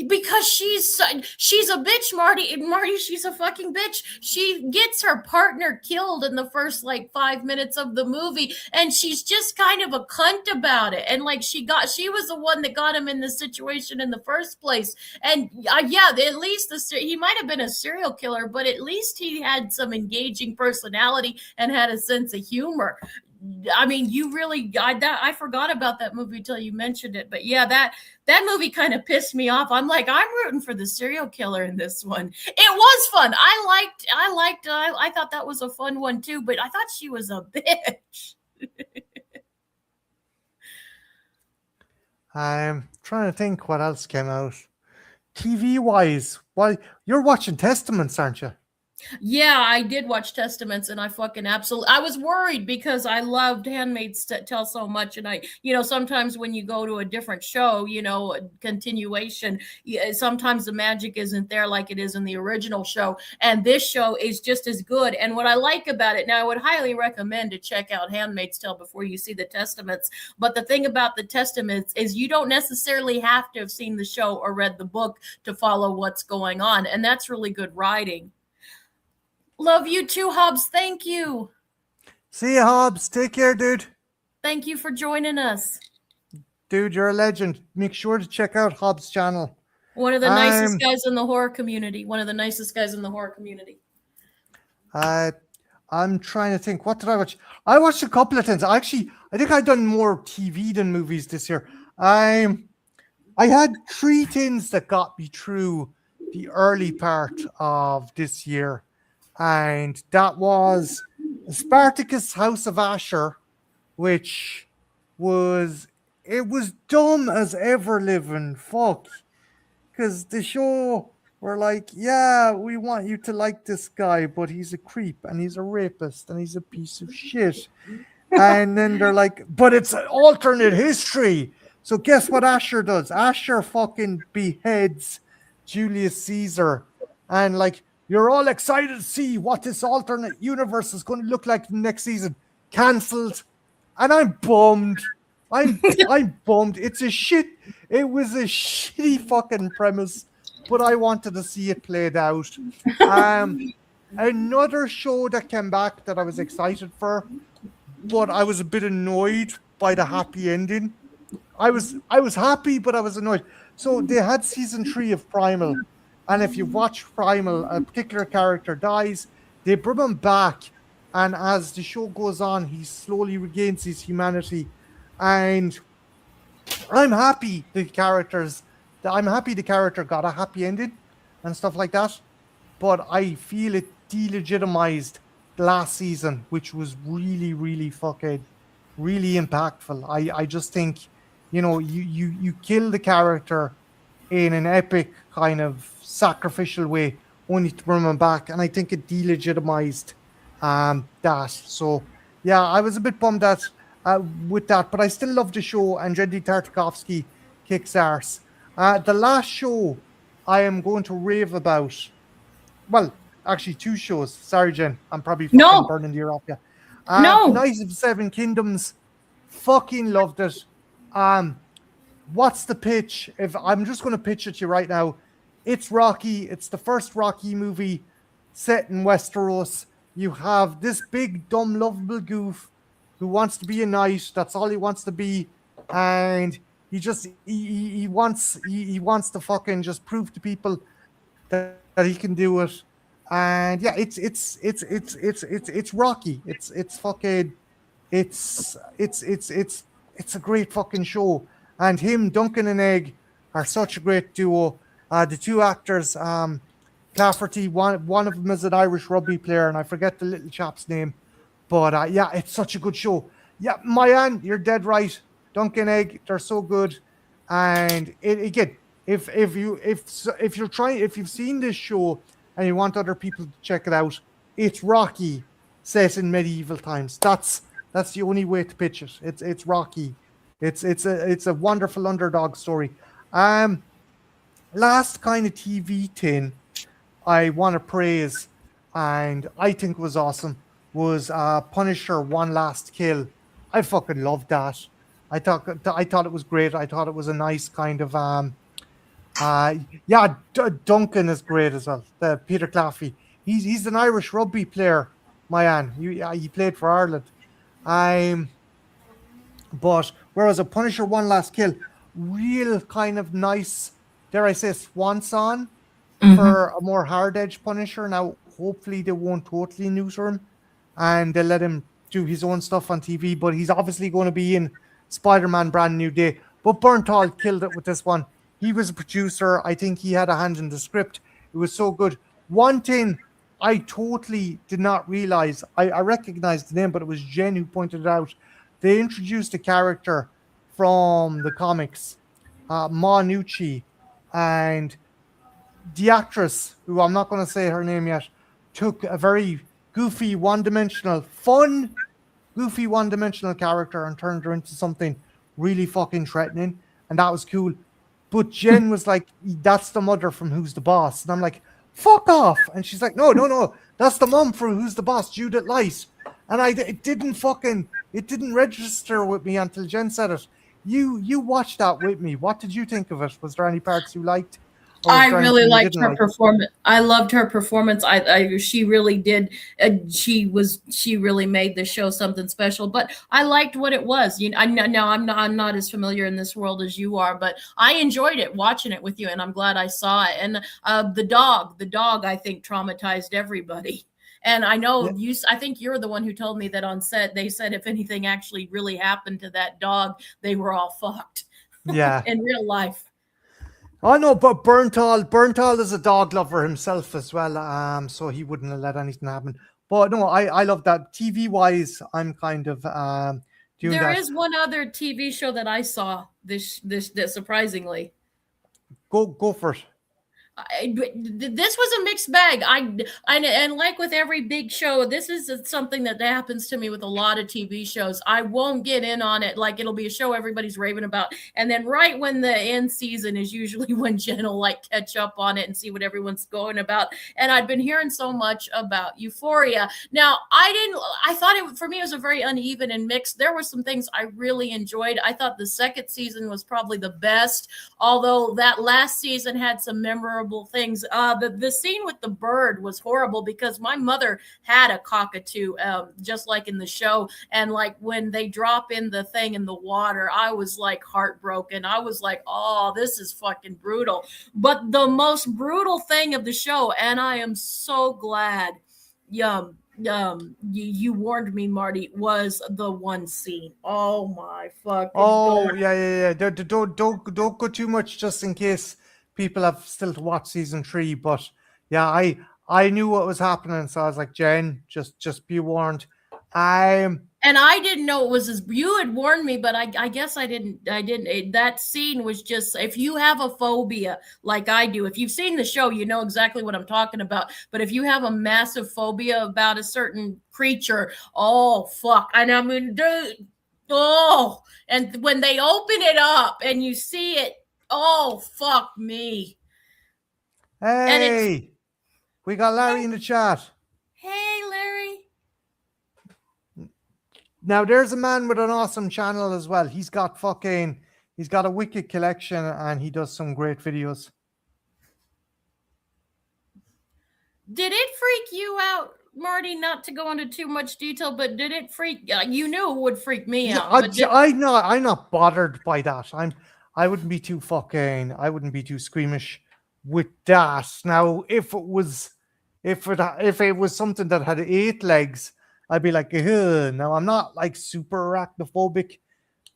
because she's a bitch, Marty, she's a fucking bitch. She gets her partner killed in the first like 5 minutes of the movie, and she's just kind of a cunt about it. And like she was the one that got him in this situation in the first place. And at least he might have been a serial killer, but at least he had some engaging personality and had a sense of humor. I mean, I forgot about that movie till you mentioned it. But yeah, that movie kind of pissed me off. I'm like, I'm rooting for the serial killer in this one. It was fun. I thought that was a fun one too, but I thought she was a bitch. I'm trying to think what else came out. TV wise, why you're watching Testaments, aren't you? Yeah, I did watch Testaments, and I fucking absolutely. I was worried because I loved Handmaid's Tale so much, and sometimes when you go to a different show, a continuation, sometimes the magic isn't there like it is in the original show, and this show is just as good. And what I like about it, now I would highly recommend to check out Handmaid's Tale before you see the Testaments. But the thing about the Testaments is you don't necessarily have to have seen the show or read the book to follow what's going on, and that's really good writing. Love you too, Hobbs. Thank you. See you, Hobbs. Take care, dude. Thank you for joining us. Dude, you're a legend. Make sure to check out Hobbs' channel. One of the nicest guys in the horror community. One of the nicest guys in the horror community. I'm trying to think. What did I watch? I watched a couple of things. I think I've done more TV than movies this year. I had three things that got me through the early part of this year. And that was Spartacus House of Asher, which was dumb as ever living. Fuck. Because the show were like, yeah, we want you to like this guy, but he's a creep and he's a rapist and he's a piece of shit. And then they're like, but it's an alternate history. So guess what Asher does? Asher fucking beheads Julius Caesar. And like, you're all excited to see what this alternate universe is going to look like next season. Cancelled. And I'm bummed. I'm bummed. It's a shit. It was a shitty fucking premise, but I wanted to see it played out. Another show that came back that I was excited for, but I was a bit annoyed by the happy ending. I was happy, but I was annoyed. So they had season 3 of Primal, and if you watch Primal, a particular character dies, they bring him back, and as the show goes on, he slowly regains his humanity, and I'm happy the characters. I'm happy the character got a happy ending and stuff like that, but I feel it delegitimized last season, which was really, really fucking, really impactful. I just think, you kill the character in an epic kind of sacrificial way, only to bring him back, and I think it delegitimized that. So yeah, I was a bit bummed that with that, but I still love the show, and Jendy Tartakovsky kicks arse. The last show I am going to rave about, well, actually, 2 shows. Sorry, Jen. I'm probably fucking No, burning the ear off you. no. Knights of the Seven Kingdoms. Fucking loved it. What's the pitch? If I'm just going to pitch it to you right now, it's Rocky. It's the first Rocky movie set in Westeros. You have this big, dumb, lovable goof who wants to be a knight. That's all he wants to be, and he wants to fucking just prove to people that he can do it. And yeah, it's Rocky. It's fucking it's a great fucking show. And him, Duncan and Egg are such a great duo. The 2 actors, Clafferty, one of them is an Irish rugby player, and I forget the little chap's name. But yeah, it's such a good show. Yeah, Mayan, you're dead right. Duncan Egg, they're so good. And again, if you've seen this show and you want other people to check it out, it's Rocky set in medieval times. That's the only way to pitch it. It's Rocky. It's a wonderful underdog story. Last kind of TV thing I want to praise, and I think was awesome, was Punisher One Last Kill. I fucking loved that. I thought it was great. I thought it was a nice kind of yeah. Duncan is great as well. The Peter Claffey. He's an Irish rugby player. Mayan. He played for Ireland. Um, but whereas a Punisher One Last Kill, real kind of nice, dare I say, swan song for a more hard edge Punisher. Now, hopefully, they won't totally neuter him and they'll let him do his own stuff on TV. But he's obviously going to be in Spider-Man Brand New Day. But Bernthal killed it with this one. He was a producer. I think he had a hand in the script. It was so good. One thing I totally did not realize, I recognized the name, but it was Jen who pointed it out. They introduced a character from the comics, Ma Nucci, and the actress, who I'm not going to say her name yet, took a very goofy, one-dimensional character and turned her into something really fucking threatening, and that was cool. But Jen was like, "That's the mother from Who's the Boss," and I'm like, "Fuck off!" And she's like, "No, that's the mom from Who's the Boss, Judith Light." And it didn't register with me until Jen said it. You watched that with me. What did you think of it? Was there any parts you liked? I really liked her performance. I loved her performance. She really did. She really made the show something special. But I liked what it was. I know I'm not as familiar in this world as you are, but I enjoyed it watching it with you, and I'm glad I saw it. And the dog, I think traumatized everybody. And I know I think you're the one who told me that on set they said if anything actually really happened to that dog, they were all fucked. Yeah. In real life. Oh no, but Bernthal is a dog lover himself as well. So he wouldn't have let anything happen. But no, I love that. TV wise, I'm kind of doing There that. is one other TV show that I saw this surprisingly. Go for it. This was a mixed bag. And like with every big show, this is something that happens to me with a lot of TV shows. I won't get in on it. Like it'll be a show everybody's raving about, and then right when the end season is usually when Jen will like catch up on it and see what everyone's going about. And I'd been hearing so much about Euphoria. Now I thought it for me it was a very uneven and mixed. There were some things I really enjoyed. I thought the second season was probably the best, although that last season had some memorable things. The scene with the bird was horrible because my mother had a cockatoo, just like in the show. And like when they drop in the thing in the water, I was like heartbroken. I was like, oh, this is fucking brutal. But the most brutal thing of the show, and I am so glad, you warned me, Marty, was the one scene. Oh my fucking Oh god. yeah. Don't go too much, just in case people have still to watch season 3. But yeah, I knew what was happening, so I was like, Jen, just be warned. And I didn't know it was as you had warned me, but I guess I didn't. That scene was just, if you have a phobia like I do, if you've seen the show, you know exactly what I'm talking about. But if you have a massive phobia about a certain creature, oh fuck. And I mean, oh, and when they open it up and you see it, oh fuck me. And it's, Hey, we got Larry in the chat. hey Larry. Now there's a man with an awesome channel as well. He's got a wicked collection and he does some great videos. Did it freak you out, Marty? Not to go into too much detail, but did it freak? You knew it would freak me Yeah, out. But I'm not bothered by that. I wouldn't be too squeamish with that. Now, if it was something that had 8 legs, I'd be like, ugh. Now I'm not like super arachnophobic,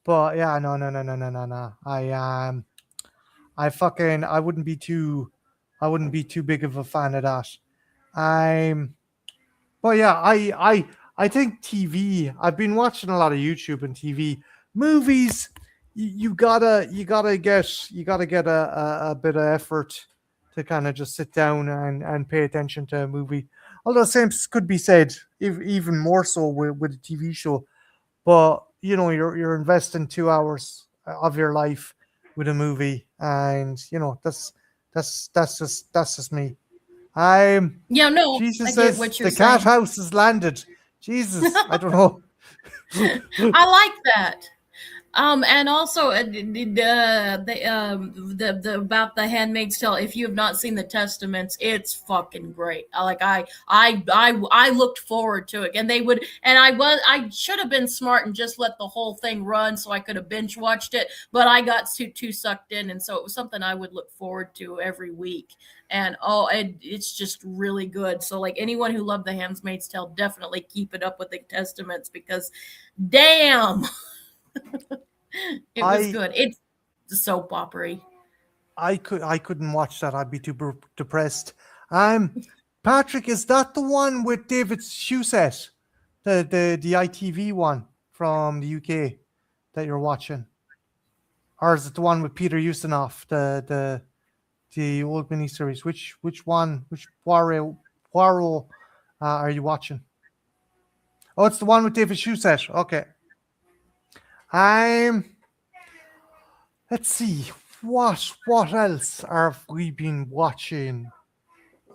but yeah, no. I wouldn't be too big of a fan of that. But yeah, I think TV. I've been watching a lot of YouTube and TV. Movies, you gotta get a bit of effort to kind of just sit down and pay attention to a movie. Although same could be said, even more so with a TV show. But you know, you're investing 2 hours of your life with a movie, and you know that's just me. I'm yeah, no, Jesus I get says what you're the cat saying. house has landed. Jesus, I don't know. I like that. And also the about the Handmaid's Tale. If you have not seen the Testaments, it's fucking great. I looked forward to it, and I should have been smart and just let the whole thing run so I could have binge watched it, but I got too sucked in, and so it was something I would look forward to every week. And it's just really good. So like anyone who loved the Handmaid's Tale, definitely keep it up with the Testaments because, damn. It was good. It's soap opera. I couldn't watch that. I'd be too depressed. Patrick, is that the one with David Shusett, the ITV one from the UK that you're watching, or is it the one with Peter Ustinov, the old miniseries? Which one? Which Poirot are you watching? Oh, it's the one with David Shusett. Okay. Let's see. What else have we been watching?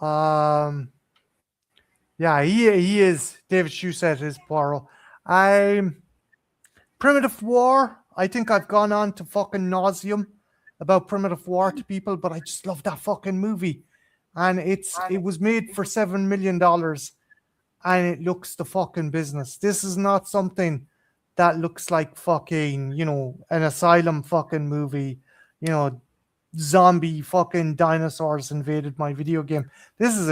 Yeah, he is David Shusett is Poirot. Primitive War. I think I've gone on to fucking nauseum about Primitive War to people, but I just love that fucking movie. And it was made for $7 million and it looks the fucking business. This is not something that looks like fucking, you know, an asylum fucking movie, you know, zombie fucking dinosaurs invaded my video game. This is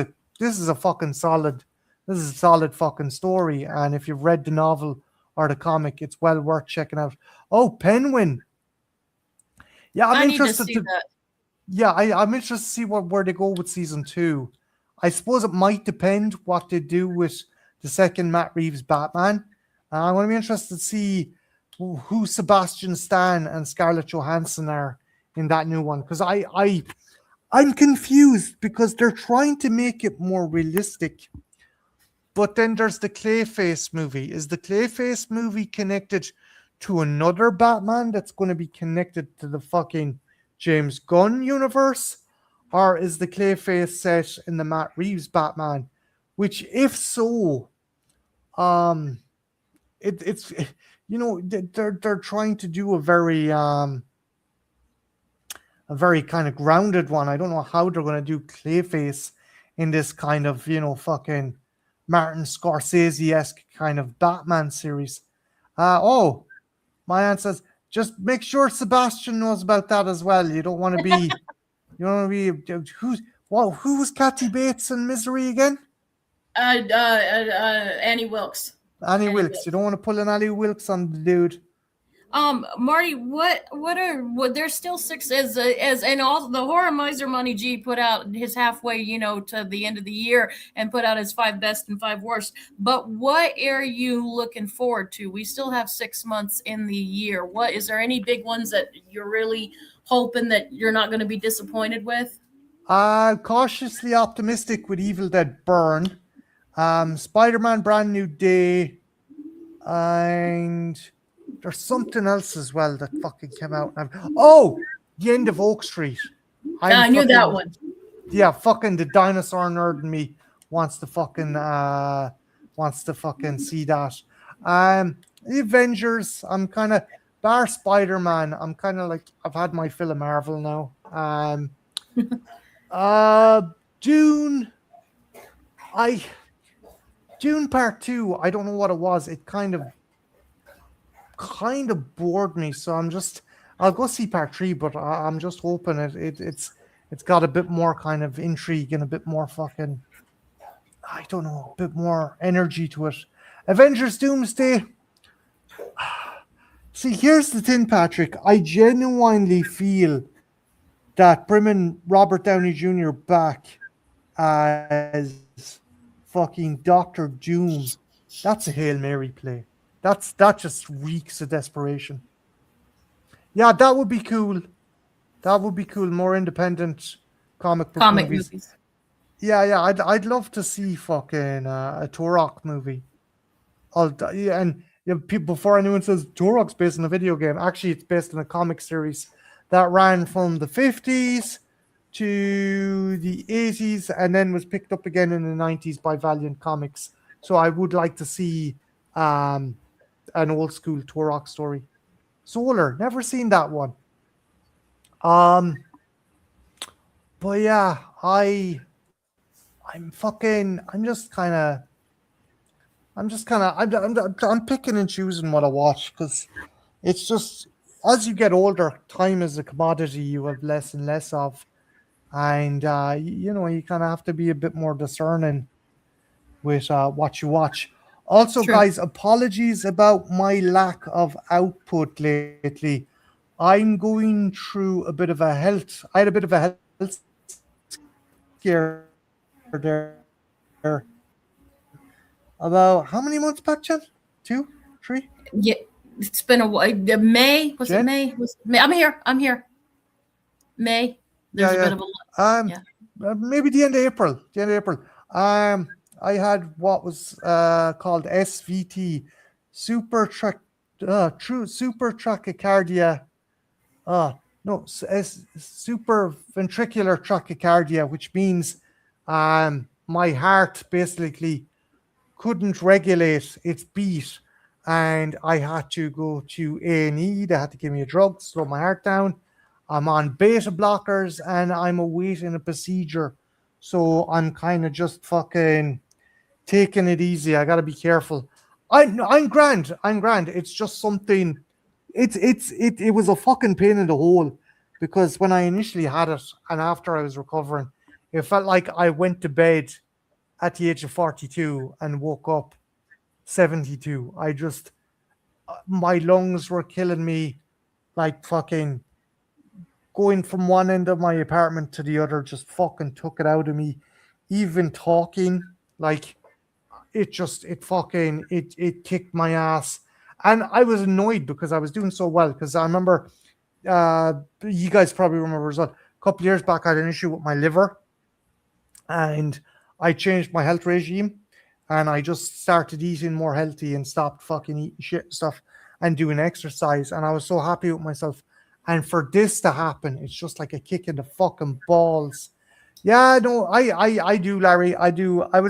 a fucking solid fucking story. And if you've read the novel or the comic, it's well worth checking out. Oh, Penguin. Yeah, I'm interested to see that. Yeah, I'm interested to see where they go with season 2. I suppose it might depend what they do with the second Matt Reeves Batman. I'm going to be interested to see who Sebastian Stan and Scarlett Johansson are in that new one, because I'm confused because they're trying to make it more realistic. But then there's the Clayface movie. Is the Clayface movie connected to another Batman that's going to be connected to the fucking James Gunn universe? Or is the Clayface set in the Matt Reeves Batman? Which, if so, um, it's they're trying to do a very kind of grounded one. I don't know how they're going to do Clayface in this kind of, fucking Martin Scorsese esque kind of Batman series. Oh, my aunt says, just make sure Sebastian knows about that as well. You don't want to be, who was Kathy Bates in Misery again? Annie Wilkes. Annie Wilkes. You don't want to pull an Annie Wilkes on the dude. Marty, what there's still six as and all the Horror Miser Money G put out his halfway, to the end of the year and put out his 5 best and 5 worst. But what are you looking forward to? We still have 6 months in the year. What is there any big ones that you're really hoping that you're not going to be disappointed with? Cautiously optimistic with Evil Dead Burn, Spider-Man Brand New Day, and there's something else as well that fucking came out. Oh, The End of Oak Street. I knew that one. Yeah, fucking the dinosaur nerd in me wants to fucking see that. The Avengers, I'm kind of bar Spider-Man. I'm kind of like I've had my fill of Marvel now. Dune. Dune Part 2. I don't know what it was. It kind of bored me, so I'll go see Part 3, but I'm just hoping it's got a bit more kind of intrigue and a bit more fucking, I don't know, a bit more energy to it. Avengers Doomsday. See, here's the thing, Patrick. I genuinely feel that bringing Robert Downey Jr. back as fucking Doctor Doom, that's a Hail Mary play. That just reeks of desperation. Yeah, that would be cool. That would be cool. More independent comic movies. Yeah. I'd love to see fucking a Turok movie. And people, before anyone says Turok's based on a video game, actually it's based on a comic series that ran from the 50s to the 80s and then was picked up again in the 90s by Valiant Comics. So I would like to see an old school Turok story. Solar, never seen that one. But yeah, I'm picking and choosing what I watch because it's just as you get older, time is a commodity you have less and less of, and you kind of have to be a bit more discerning with what you watch. Also, True. guys, apologies about my lack of output lately. I'm going through a bit of a health. I had a bit of a health scare there. About how many months back, Jen? 2, 3? Yeah, it's been a while. May was Jen? it May? May? I'm here. May. There's a bit of a maybe the end of April. I had what was called SVT, super tachycardia. Super ventricular tachycardia, which means my heart basically couldn't regulate its beat, and I had to go to A&E. They had to give me a drug to slow my heart down. I'm on beta blockers and I'm awaiting a procedure, so I'm kind of just fucking taking it easy. I gotta be careful. I'm grand. It's just something. It was a fucking pain in the hole because when I initially had it and after I was recovering, it felt like I went to bed at the age of 42 and woke up 72. My lungs were killing me, like fucking going from one end of my apartment to the other just fucking took it out of me. Even talking, like it kicked my ass. And I was annoyed because I was doing so well. Because I remember, you guys probably remember as well, couple of years back, I had an issue with my liver, and I changed my health regime, and I just started eating more healthy and stopped fucking eating shit and stuff and doing exercise. And I was so happy with myself. And for this to happen, it's just like a kick in the fucking balls. Yeah, no, I do, Larry. I do. I'm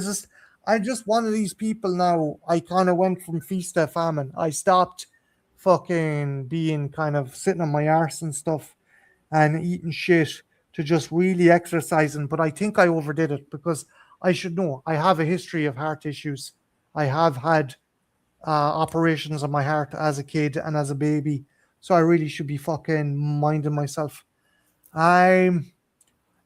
just one of these people now. I kind of went from feast to famine. I stopped fucking being kind of sitting on my arse and stuff and eating shit to just really exercising. But I think I overdid it because I should know I have a history of heart issues. I have had operations on my heart as a kid and as a baby. So I really should be fucking minding myself. I'm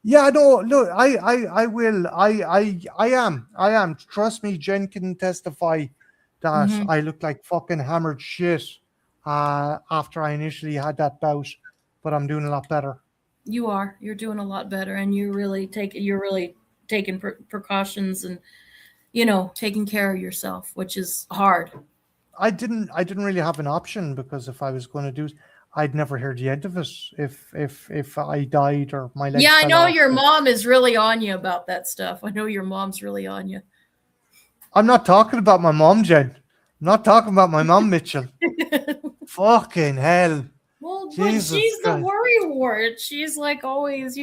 yeah, no, look, I will. I am. Trust me, Jen can testify that Mhm. I look like fucking hammered shit after I initially had that bout, but I'm doing a lot better. You are. You're doing a lot better, and you're really taking precautions and taking care of yourself, which is hard. I didn't really have an option because if I was going to do, I'd never hear the end of it. If I died or my Yeah, legs I fell know off. your mom is really on you about that stuff. I know your mom's really on you. I'm not talking about my mom, Jen. I'm not talking about my mom, Mitchell. Fucking hell. Well, but Jesus she's the Christ. worry wart. She's like always,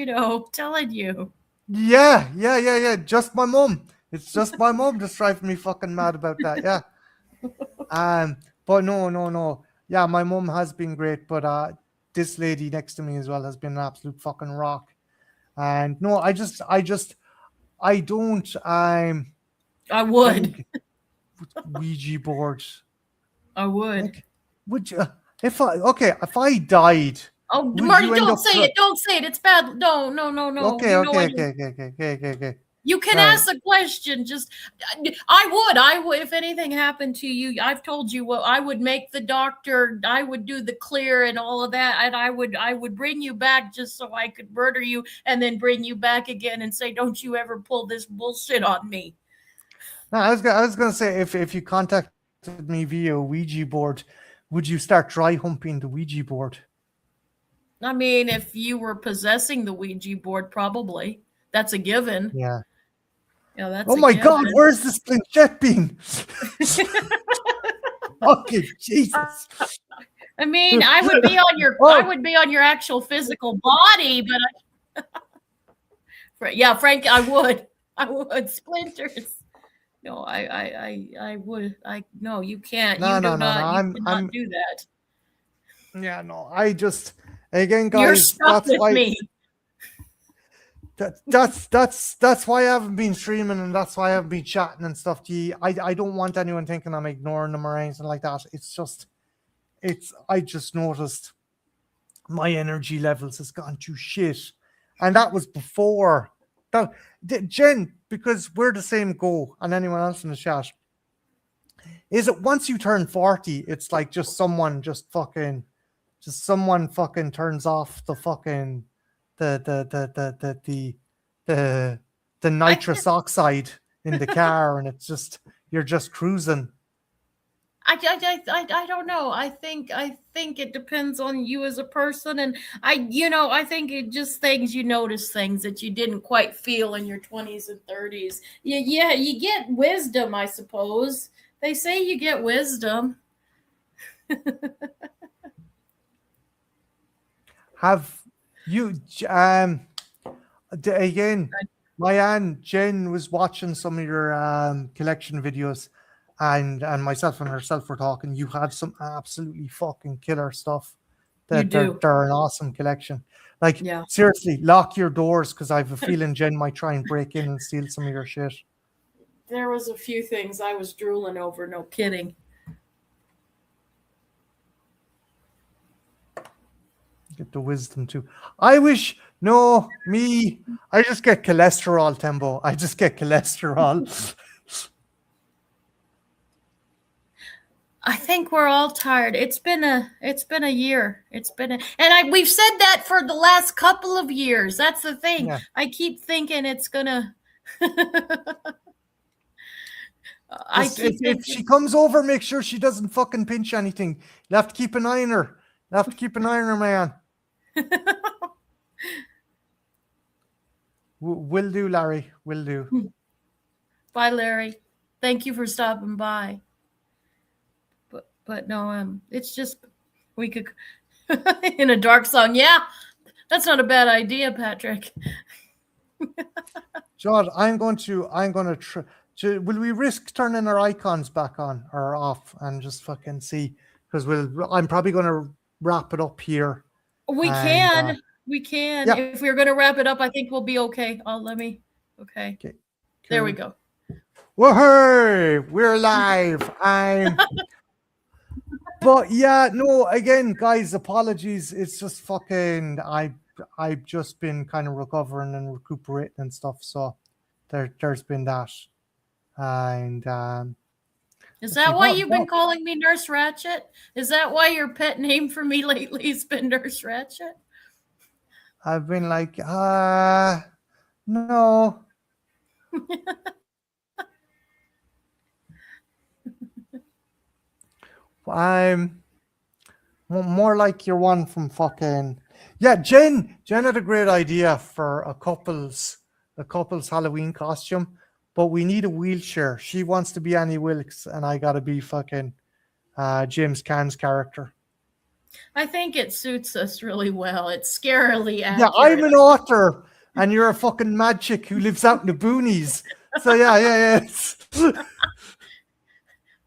telling you. Yeah. Just my mum. It's just my mum just driving me fucking mad about that. Yeah. But no. Yeah, my mum has been great, but this lady next to me as well has been an absolute fucking rock. And no, I don't I would. think Ouija boards. I would. Like, would you if I died, Oh, would Marty, you end don't up say it. Don't say it. It's bad. No, no, no, no. okay, You know okay, I okay, don't. okay, okay, okay, okay, okay. You can All right. ask the question. Just, I would. If anything happened to you, I've told you what I would make the doctor. I would do the clear and all of that, and I would bring you back just so I could murder you, and then bring you back again and say, "Don't you ever pull this bullshit on me." No, I was gonna say if you contacted me via Ouija board, would you start dry humping the Ouija board? I mean, if you were possessing the Ouija board, probably that's a given. Yeah. Yeah, that's Oh a my God, given. where's this planchette been? Fucking Jesus. I mean, I would be on your actual physical body, but yeah, Frank, I would splinters. No, I would. No, you can't. No, You no, do no, no. not. You I'm cannot do that. yeah, no. I just again, You're guys, stuck with me. that's why I haven't been streaming and that's why I haven't been chatting and stuff to you. I don't want anyone thinking I'm ignoring them or anything like that. I just noticed my energy levels has gone to shit. And that was before that Jen, because we're the same go and anyone else in the chat. Is it once you turn 40, it's like someone turns off the fucking the nitrous oxide in the car and it's just you're just cruising. I don't know. I think it depends on you as a person, and I think it just things you notice things that you didn't quite feel in your 20s and 30s. Yeah, you get wisdom, I suppose. They say you get wisdom. Have you again? My aunt Jen was watching some of your collection videos, and myself and herself were talking. You had some absolutely fucking killer stuff. You do. They're an awesome collection. Like Yeah. seriously, lock your doors because I have a feeling Jen might try and break in and steal some of your shit. There was a few things I was drooling over. No kidding. Get the wisdom too. I wish no me. I just get cholesterol, Tembo. I just get cholesterol. I think we're all tired. It's been a year. We've said that for the last couple of years. That's the thing. Yeah. I keep thinking it's gonna. If she comes over, make sure she doesn't fucking pinch anything. You have to keep an eye on her. You have to keep an eye on her, man. Will do, Larry. Will do. Bye, Larry. Thank you for stopping by. But no, it's just we could in a dark song. Yeah, that's not a bad idea, Patrick. John, I'm going to try. Will we risk turning our icons back on or off and just fucking see? Because I'm probably going to wrap it up here. We and, can. Yeah. If we're going to wrap it up, I think we'll be okay. Okay. Cool. There we go. Woohoo! We're live. But yeah, no, again, guys, apologies. It's just fucking, I've just been kind of recovering and recuperating and stuff. So there's been that. And is that why you've been calling me Nurse Ratchet? Is that why your pet name for me lately has been Nurse Ratchet? I've been like, no. I'm more like your one from fucking Jen had a great idea for a couple's Halloween costume, but we need a wheelchair. She wants to be Annie Wilkes and I gotta be fucking James Caan's character. I think it suits us really well. It's scarily accurate. Yeah, I'm an author and you're a fucking mad chick who lives out in the boonies. So yeah.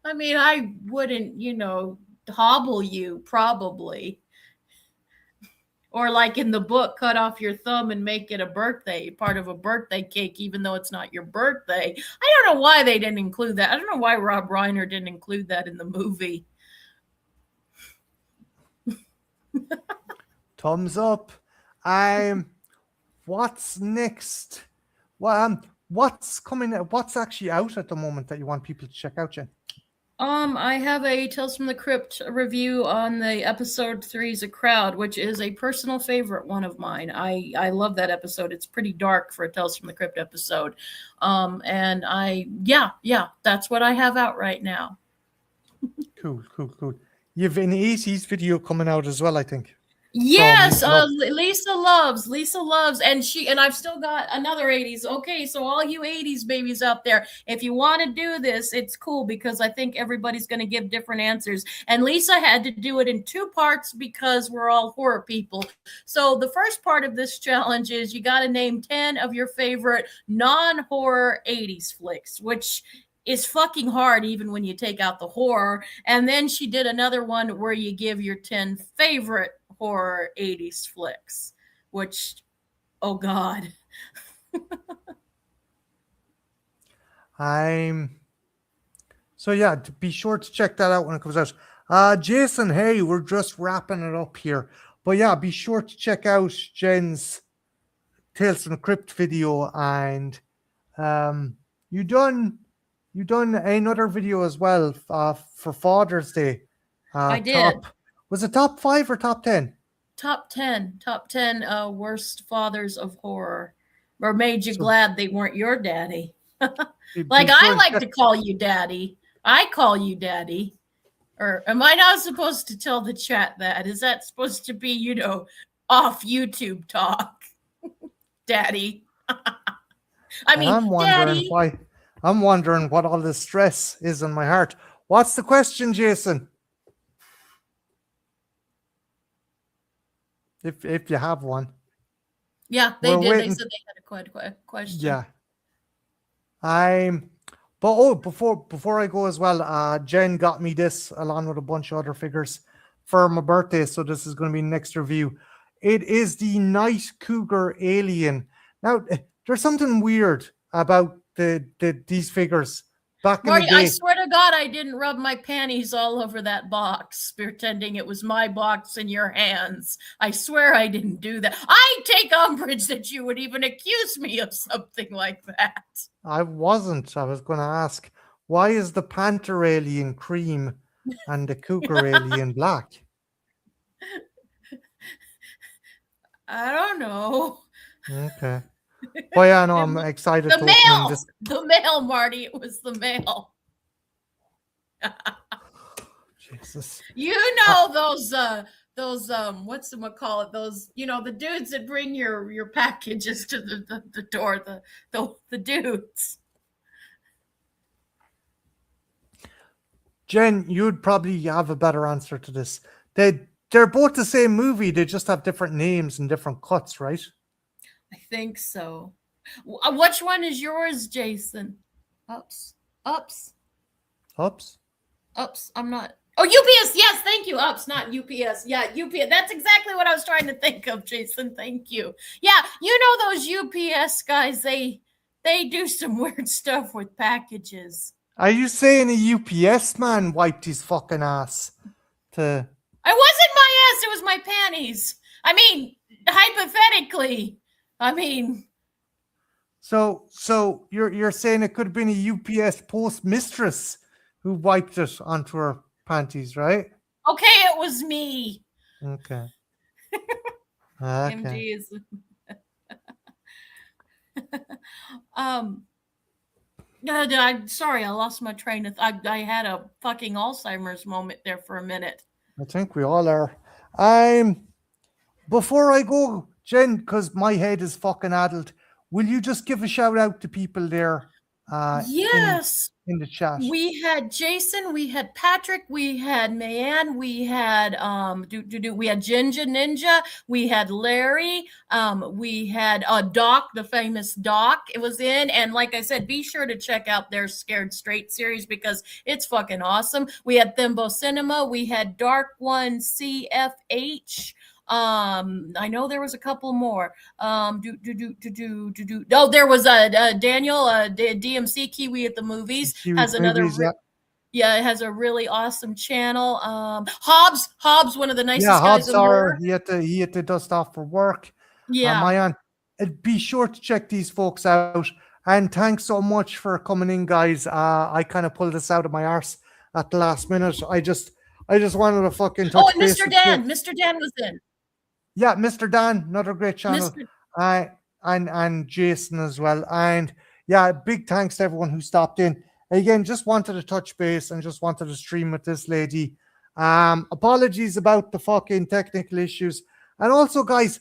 I mean, I wouldn't, hobble you probably. Or like in the book, cut off your thumb and make it part of a birthday cake, even though it's not your birthday. I don't know why they didn't include that. I don't know why Rob Reiner didn't include that in the movie. Thumbs up. What's next? Well, what's coming? What's actually out at the moment that you want people to check out, Jen? I have a Tales from the Crypt review on the episode 3's A Crowd, which is a personal favorite one of mine. I love that episode. It's pretty dark for a Tales from the Crypt episode. And that's what I have out right now. Cool. You have an 80s video coming out as well, I think. Yes, Lisa loves, and I've still got another 80s. Okay, so all you 80s babies out there, if you want to do this, it's cool because I think everybody's going to give different answers. And Lisa had to do it in 2 parts because we're all horror people. So the first part of this challenge is you got to name 10 of your favorite non-horror 80s flicks, which is fucking hard even when you take out the horror. And then she did another one where you give your 10 favorite horror 80s flicks, which, oh God. So yeah, be sure to check that out when it comes out. Jason, hey, we're just wrapping it up here. But yeah, be sure to check out Jen's Tales from the Crypt video, and you done another video as well for Father's Day. I did. Was it top 5 or top 10? Top 10 worst fathers of horror, or made you glad they weren't your daddy. Like I like to call you daddy. I call you daddy. Or am I not supposed to tell the chat that? Is that supposed to be, off YouTube talk? Daddy. I mean, I'm wondering what all this stress is in my heart. What's the question, Jason? If you have one. Yeah, they did. Waiting. They said they had a question. Yeah. Before I go as well, Jen got me this along with a bunch of other figures for my birthday. So this is going to be next review. It is the Night Cougar Alien. Now, there's something weird about these figures. Marty, in the day, I swear to God, I didn't rub my panties all over that box, pretending it was my box in your hands. I swear I didn't do that. I take umbrage that you would even accuse me of something like that. I wasn't. I was going to ask, why is the Panther Alien cream and the Cougar Alien black? I don't know. Okay. Well, yeah, no, I'm excited to open this. The mail, Marty. It was the mail. Jesus. Those those what's the call it? Those, the dudes that bring your packages to the door, the dudes. Jen, you'd probably have a better answer to this. They're both the same movie. They just have different names and different cuts, right? I think so. Which one is yours, Jason? Ups. I'm not. Oh, UPS. Yes, thank you. Ups, not UPS. Yeah, UPS. That's exactly what I was trying to think of, Jason. Thank you. Yeah, those UPS guys. They do some weird stuff with packages. Are you saying a UPS man wiped his fucking ass to? It wasn't my ass. It was my panties. I mean, hypothetically. I mean. So you're saying it could have been a UPS post mistress who wiped it onto her panties, right? Okay, it was me. Okay. MG is. I'm sorry, I lost my train of. I had a fucking Alzheimer's moment there for a minute. I think we all are. Before I go, Jen, because my head is fucking addled, will you just give a shout out to people there? Yes. In the chat. We had Jason, we had Patrick, we had Mayanne, we had we had Ginger Ninja, we had Larry, we had Doc, the famous Doc. It was in, and like I said, be sure to check out their Scared Straight series because it's fucking awesome. We had Thimbo Cinema, we had Dark One CFH. I know there was a couple more. Oh, there was a Daniel, DMC Kiwi at the Movies has another. It has a really awesome channel. Hobbs, one of the nicest guys in the world. He had to dust off for work. Yeah. Mayanne, be sure to check these folks out. And thanks so much for coming in, guys. I kind of pulled this out of my arse at the last minute. I just wanted to fucking touch base. Mr. Dan. Mr. Dan was in. Yeah, Mr. Dan, another great channel. And Jason as well. And yeah, big thanks to everyone who stopped in. Again, just wanted to touch base and just wanted to stream with this lady. Apologies about the fucking technical issues. And also, guys,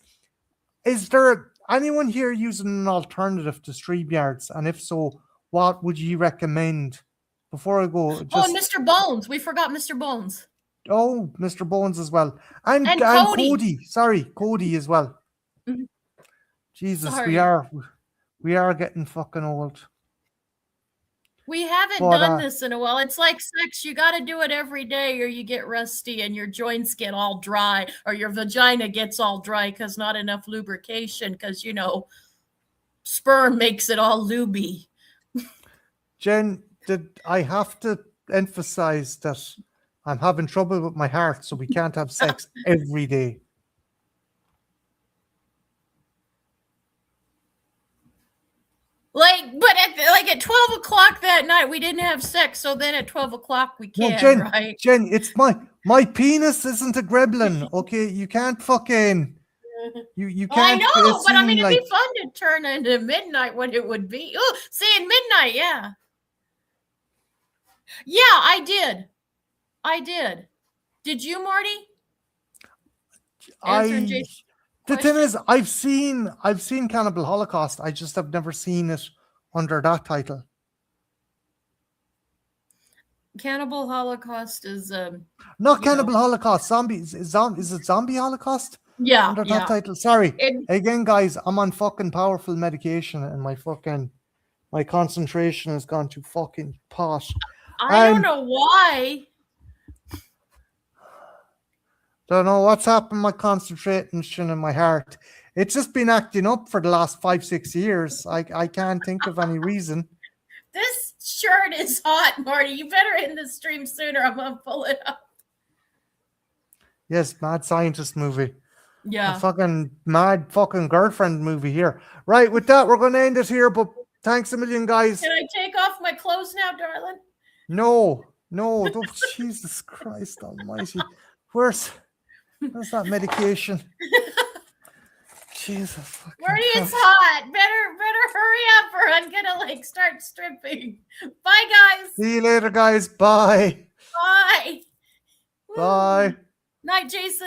is there anyone here using an alternative to StreamYards? And if so, what would you recommend? Before I go, Mr. Bones. We forgot Mr. Bones. Oh, Mr. Bones as well. And Cody. Sorry, Cody as well. Mm-hmm. Jesus, sorry. we are getting fucking old. We haven't done this in a while. It's like sex. You got to do it every day or you get rusty and your joints get all dry or your vagina gets all dry because not enough lubrication because, sperm makes it all lubey. Jen, I have to emphasize that I'm having trouble with my heart, so we can't have sex every day. But at 12 o'clock that night, we didn't have sex, so then at 12 o'clock we can, right? Jen, it's my penis isn't a gremlin, okay? You can't fucking... You can't... I know, but I mean, it'd be fun to turn into midnight what it would be. Oh, seeing midnight, yeah. Yeah, I did. Did you, Marty? The thing is, I've seen Cannibal Holocaust. I just have never seen it under that title. Cannibal Holocaust is not Cannibal Holocaust. Zombies. Is it Zombie Holocaust? Yeah. Under that title. Sorry. Again, guys, I'm on fucking powerful medication and my concentration has gone to fucking pot. I don't know why. Don't know what's happened. My concentration in my heart. It's just been acting up for the last 5-6 years. I can't think of any reason. This shirt is hot, Marty. You better end the stream sooner. I'm gonna pull it up. Yes, mad scientist movie. Yeah. A fucking mad fucking girlfriend movie here. Right, with that, we're gonna end it here. But thanks a million, guys. Can I take off my clothes now, darling? No. Don't, Jesus Christ Almighty. Where's that medication? Jesus. Marty, it's hot. Better hurry up or I'm gonna start stripping. Bye, guys. See you later, guys. Bye. Bye. Bye. Night, Jason.